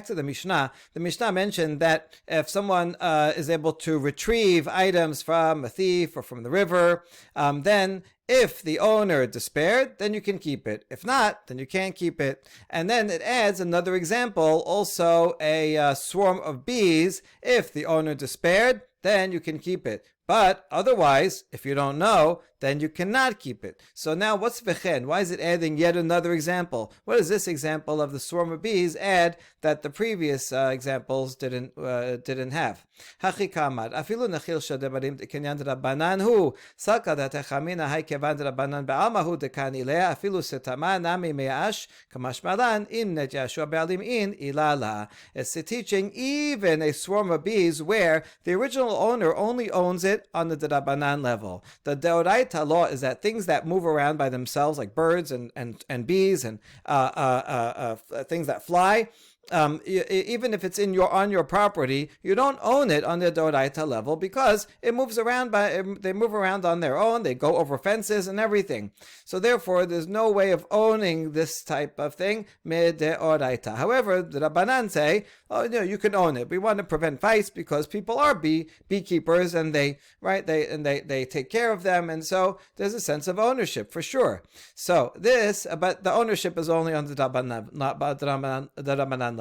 to the Mishnah. The Mishnah mentioned that if someone is able to retrieve items from a thief or from the river, then If the owner despaired, then you can keep it. If not, then you can't keep it. And then it adds another example, also a swarm of bees. If the owner despaired, then you can keep it. But otherwise, if you don't know, then you cannot keep it. So now what's v'chen? Why is it adding yet another example? What does this example of the swarm of bees add that the previous examples didn't have? Hachi kamad. Afilu nechil shadebarim kenyan rabbanan hu. Salka datechamina hai kevan rabbanan ba'alma hu dekan ilea. Afilu setama nami me'ash kamash malan in net yashua ba'alim in ilala. It's the teaching even a swarm of bees where the original owner only owns it on the Rabbanan level. The Deoraita law is that things that move around by themselves, like birds and bees and things that fly, even if it's on your property, you don't own it on the Doraita level because it moves around they move around on their own, they go over fences and everything. So therefore, there's no way of owning this type of thing Medeoraita. However, the Rabbanan say, you can own it. We want to prevent fights because people are beekeepers and they take care of them, and so there's a sense of ownership for sure. So but the ownership is only on the Rabbanan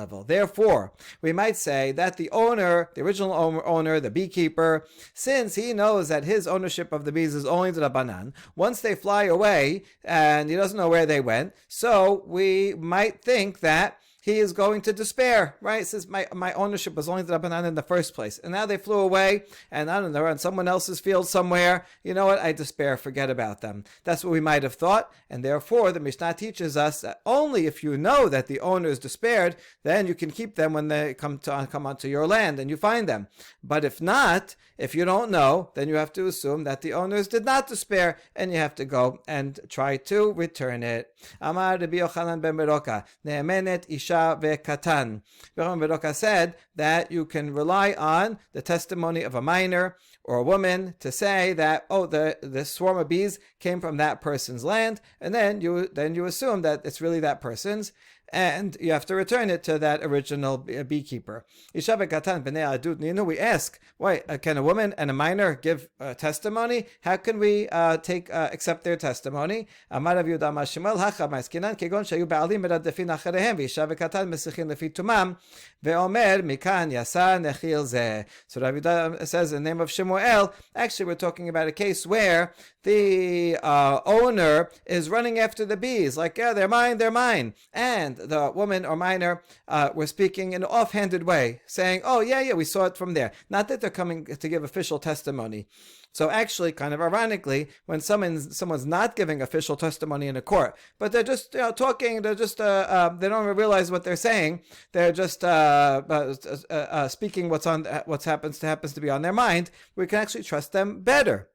level. Therefore, we might say that the original owner, the beekeeper, since he knows that his ownership of the bees is only the Rabbanan, once they fly away and he doesn't know where they went, so we might think that he is going to despair, right? Says my ownership was only the Rabbanan in the first place, and now they flew away, and I don't know, they're on someone else's field somewhere. You know what? I despair. Forget about them. That's what we might have thought, and therefore the Mishnah teaches us that only if you know that the owner is despaired, then you can keep them when they come onto your land and you find them. But if not, if you don't know, then you have to assume that the owners did not despair, and you have to go and try to return it. Amar Rabbi Yochanan ben Beroka, ne'emenet isha ve'katan. Rabbi Beroka said that you can rely on the testimony of a minor or a woman to say that, the swarm of bees came from that person's land, and then you assume that it's really that person's, and you have to return it to that original beekeeper. Isha ve'katan b'nei adut ninu. We ask, why can a woman and a minor give testimony? How can we accept their testimony? Amar Rav Yehuda Amar Shmuel hacha ma'askinan kegon shayu ba'alim meradefin acharehem v'isha ve'katan mesichin lefi tumam ve'omer mikan yasa nechil zeh. So Rav Yehuda says in the name of Shmuel, actually we're talking about a case where the owner is running after the bees, like, they're mine, and the woman or minor were speaking in an offhanded way, saying, we saw it from there. Not that they're coming to give official testimony. So actually, kind of ironically, when someone's not giving official testimony in a court, but they're just talking, they're just they don't even realize what they're saying. They're just speaking what happens to be on their mind. We can actually trust them better.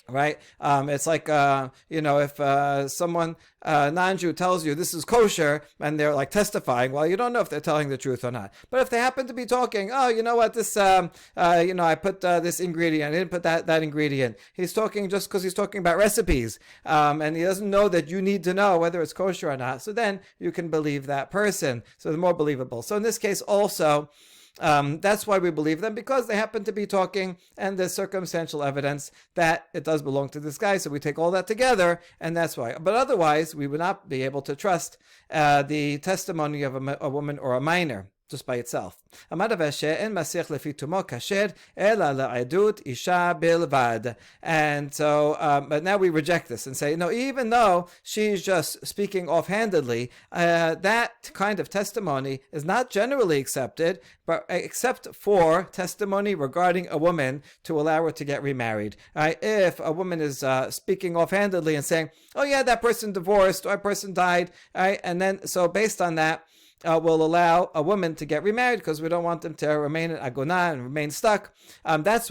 Right? It's like, if someone, non-Jew, tells you this is kosher and they're like testifying, well, you don't know if they're telling the truth or not. But if they happen to be talking, you know what, this, I put this ingredient, I didn't put that ingredient. He's talking just because he's talking about recipes, and he doesn't know that you need to know whether it's kosher or not. So then you can believe that person. So they're more believable. So in this case also, that's why we believe them, because they happen to be talking and there's circumstantial evidence that it does belong to this guy. So we take all that together, and that's why. But otherwise, we would not be able to trust the testimony of a woman or a minor just by itself. And so, but now we reject this and say, no, even though she's just speaking offhandedly, that kind of testimony is not generally accepted, but except for testimony regarding a woman to allow her to get remarried. If a woman is speaking offhandedly and saying, that person divorced or that person died, and then so based on that, will allow a woman to get remarried because we don't want them to remain in agonah and remain stuck. That's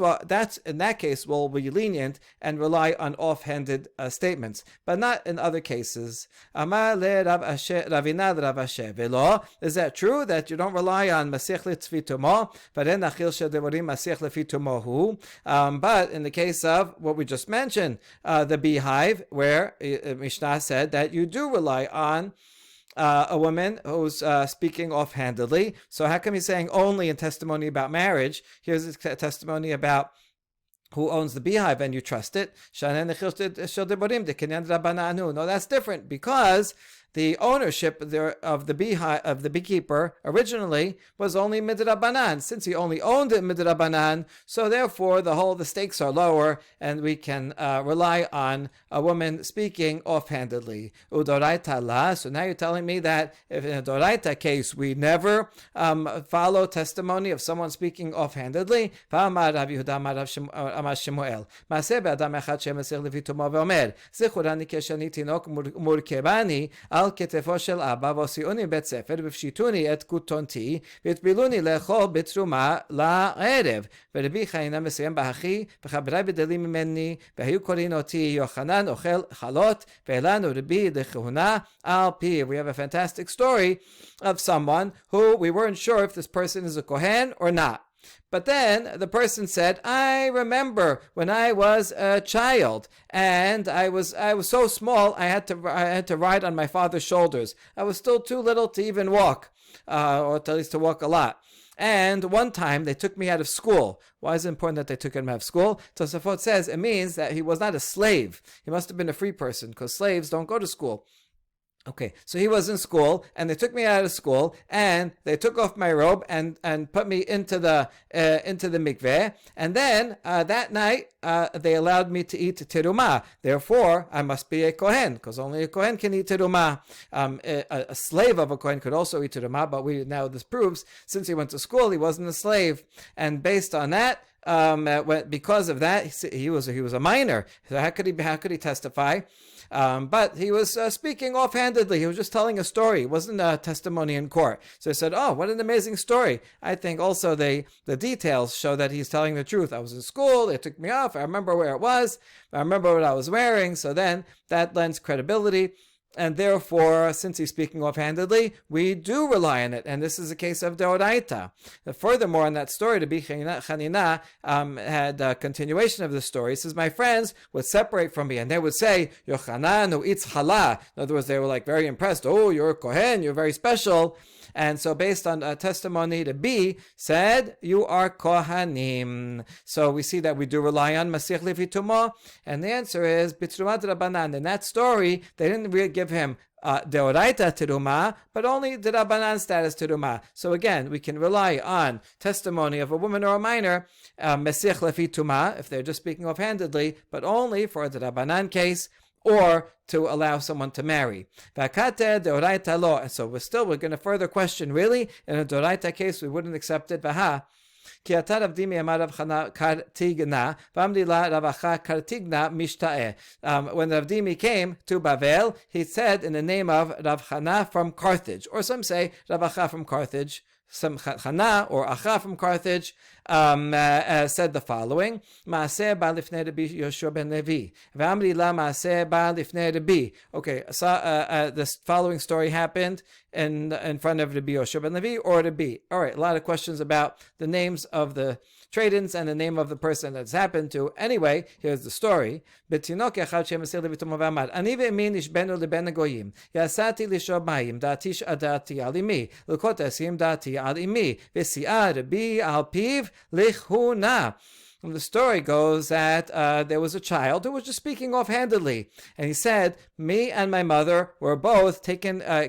in that case we'll be lenient and rely on offhanded statements, but not in other cases. Amar le Rav Ravina Rav Asher velo. Is that true that you don't rely on masech letzvitumo, but in achil shedevorim masech lefitumohu? But in the case of what we just mentioned, the beehive, where Mishnah said that you do rely on a woman who's speaking offhandedly. So how come he's saying only in testimony about marriage? Here's a testimony about who owns the beehive and you trust it. No, that's different, because the ownership of the beehive, of the beekeeper, originally was only midrabanan. Since he only owned it midrabanan, so therefore the stakes are lower, and we can rely on a woman speaking offhandedly. Udoraita la. So now you're telling me that if in a doraita case we never follow testimony of someone speaking offhandedly. V'amar Rav Yehuda amar Amar Shemuel. Maaseh be'adam echad she'masech levitumo ve'omer zichurani keshani tinok murkebani על כתפו של אבא והוציאוני בית ספר והפשיטוני את כותונתי והטבילוני לאכול בתרומה לערב. ורבי חנינא מסיים באחי וחברי בדלים ממני והיו קוראים אותי יוחנן אוכל חלות והעלנו רבי לכהונה על פיו. We have a fantastic story of someone who we weren't sure if this person is a Kohen or not. But then the person said, I remember when I was a child and I was so small I had to ride on my father's shoulders. I was still too little to even walk, or at least to walk a lot. And one time they took me out of school. Why is it important that they took him out of school? Tosafot says it means that he was not a slave. He must have been a free person, because slaves don't go to school. Okay, so he was in school, and they took me out of school, and they took off my robe and put me into the mikveh, and then that night they allowed me to eat terumah. Therefore, I must be a kohen, because only a kohen can eat terumah. A slave of a kohen could also eat terumah, but this proves since he went to school, he wasn't a slave, and based on that. Because of that, he was a minor. So how could he testify? But he was speaking offhandedly. He was just telling a story. It wasn't a testimony in court. So he said, "Oh, what an amazing story!" I think also the details show that he's telling the truth. I was in school. They took me off. I remember where it was. I remember what I was wearing. So then that lends credibility. And therefore, since he's speaking offhandedly, we do rely on it. And this is a case of deoraita. Furthermore, in that story, Rabbi Chanina had a continuation of the story. He says, my friends would separate from me, and they would say, Yochanan who eats challah. In other words, they were like very impressed. Oh, you're a kohen, you're very special. And so based on a testimony to be said, you are kohanim. So we see that we do rely on Masich Levitumo. And the answer is, Bitrumat Rabbanan. In that story, they didn't really give him deoraita teruma, but only the Rabbanan status teruma. So again, we can rely on testimony of a woman or a minor, Masich Levituma, if they're just speaking offhandedly, but only for the Rabbanan case, or to allow someone to marry. Vakate deoraita lo. And so we're going to further question, really, in a deoraita case, we wouldn't accept it. Vaha. Ki ata Rav Dimi amar Rav Chana kartigna, v'amri la Rav Acha kartigna mishta'eh. When Rav Dimi came to Bavel, he said in the name of Rav Chana from Carthage, or some say Rav Acha from Carthage. Some Chana or Acha from Carthage said the following: Maaseh ba lifnei Rabbi Yoshua ben Levi, v'amri la maaseh ba lifnei Rabbi. Okay, so this following story happened in front of Rabbi Yoshua ben Levi or Rabbi. All right, a lot of questions about the names of the trade-ins and the name of the person that's happened to. Anyway, here's the story. Betinok echad she'masir levitumo v'amar ani ve'emin ishbenu leben hagoyim yasati lishob mayim da'ati adati al imi l'kot esim da'ati al imi v'si'a Rabbi al piv lichuna. And the story goes that there was a child who was just speaking offhandedly, and he said, "Me and my mother were both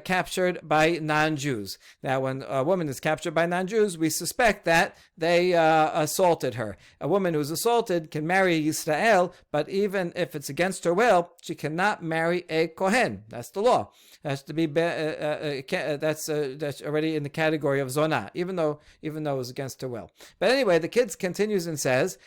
captured by non-Jews." Now, when a woman is captured by non-Jews, we suspect that they assaulted her. A woman who's assaulted can marry Yisrael, but even if it's against her will, she cannot marry a Kohen. That's the law. It has to be that's already in the category of zonah, even though it was against her will. But anyway, the kid continues and says,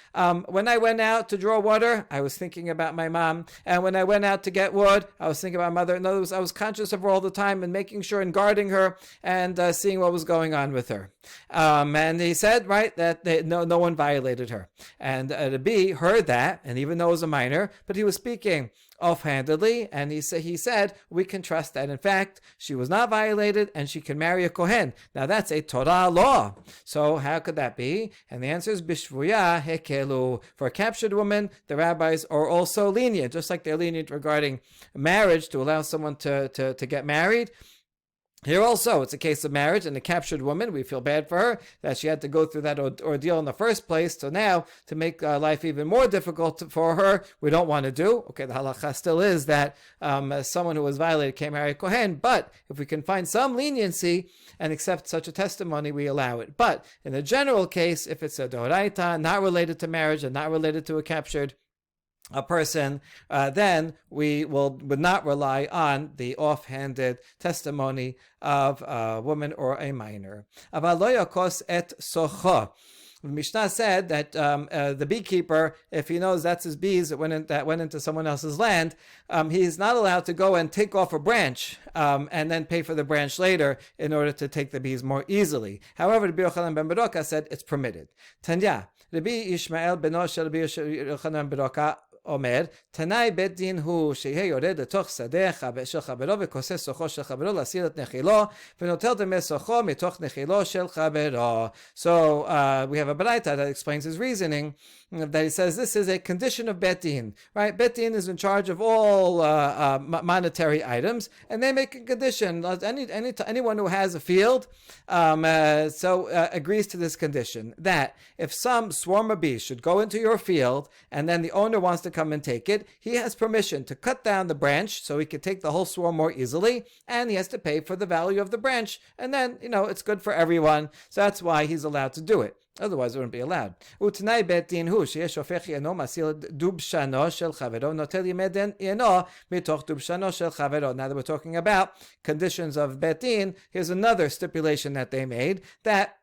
when I went out to draw water, I was thinking about my mom, and when I went out to get wood, I was thinking about my mother. In other words, I was conscious of her all the time and making sure and guarding her and seeing what was going on with her. And he said, right, that no one violated her. And Rabbi heard that, and even though it was a minor, but he was speaking offhandedly, and he said we can trust that in fact she was not violated and she can marry a kohen. Now that's a Torah law. So how could that be? And the answer is bishvuya hekelu. For a captured woman, the rabbis are also lenient, just like they're lenient regarding marriage to allow someone to get married. Here also, it's a case of marriage and a captured woman. We feel bad for her that she had to go through that ordeal in the first place. So now, to make life even more difficult for her, we don't want to do. Okay, the halacha still is that someone who was violated can't marry a kohen. But if we can find some leniency and accept such a testimony, we allow it. But in the general case, if it's a doraita, not related to marriage and not related to a captured a person, then we would not rely on the offhanded testimony of a woman or a minor. Aval lo yakos et socho. The Mishnah said that the beekeeper, if he knows that's his bees that went into someone else's land, he's not allowed to go and take off a branch and then pay for the branch later in order to take the bees more easily. However, Rabbi Yochanan ben Beroka said it's permitted. Tanya, Rabbi Ishmael beno shel Rabbi Yochanan ben Beroka אומר, תנאי בית דין הוא שיהיה יורד לתוך שדה של חברו וכוסס סוחו של חברו להסיר את נחילו ונוטל דמי סוחו מתוך נחילו של חברו. So we have a baraita that explains his reasoning, that he says this is a condition of Bet Din, right? Bet Din is in charge of all monetary items, and they make a condition. Anyone who has a field agrees to this condition, that if some swarm of bees should go into your field and then the owner wants to come and take it, he has permission to cut down the branch so he can take the whole swarm more easily, and he has to pay for the value of the branch, and then, it's good for everyone. So that's why he's allowed to do it. Otherwise, it wouldn't be allowed. ותנאי בית דין הוא שיש שופך ינו מסיל דובשנו של חברו נוטל ימי ינו מתוך דובשנו של חברו. Now that we're talking about conditions of Bet Din, here's another stipulation that they made, that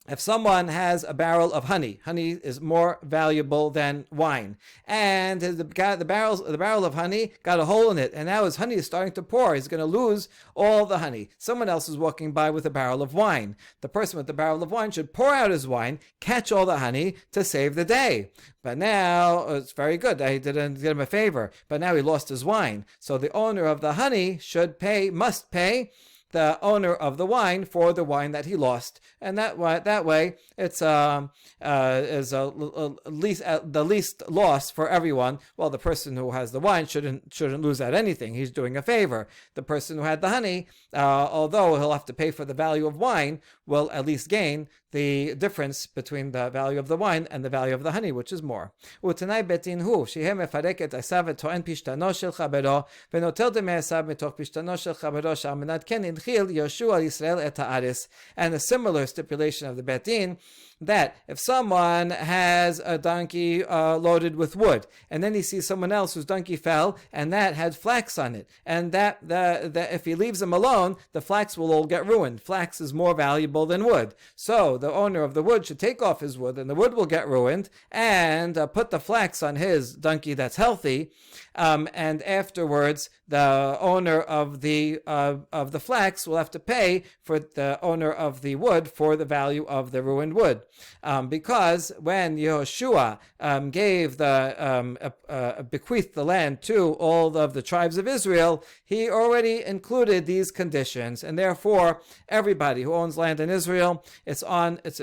if someone has a barrel of honey is more valuable than wine, and the barrel of honey got a hole in it, and now his honey is starting to pour, he's going to lose all the honey. Someone else is walking by with a barrel of wine. The person with the barrel of wine should pour out his wine, catch all the honey to save the day. But now, it's very good that he didn't get him a favor, but now he lost his wine. So the owner of the honey must pay the owner of the wine for the wine that he lost, and that way it's the least loss for everyone. Well, the person who has the wine shouldn't lose out anything. He's doing a favor. The person who had the honey, although he'll have to pay for the value of wine, will at least gain the difference between the value of the wine and the value of the honey, which is more. ותנאי בית דין הוא שיהיה מפרק את עשיו וטוען פשתנו של חברו ונוטל דמי עשיו מתוך פשתנו של חברו שעל מנת כן הנחיל יהושע על ישראל את הארץ. And a similar stipulation of the Bet Din, that if someone has a donkey loaded with wood, and then he sees someone else whose donkey fell, and that had flax on it, and that if he leaves them alone, the flax will all get ruined. Flax is more valuable than wood. So the owner of the wood should take off his wood, and the wood will get ruined, and put the flax on his donkey that's healthy, and afterwards the owner of the flax will have to pay for the owner of the wood for the value of the ruined wood. Because when Yehoshua bequeathed the land to all of the tribes of Israel, he already included these conditions, and therefore everybody who owns land in Israel, it's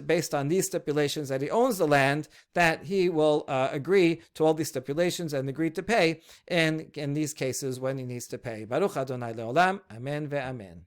based on these stipulations that he owns the land, that he will agree to all these stipulations and agree to pay in these cases when he needs to pay. Baruch Adonai Leolam, Amen ve'amen.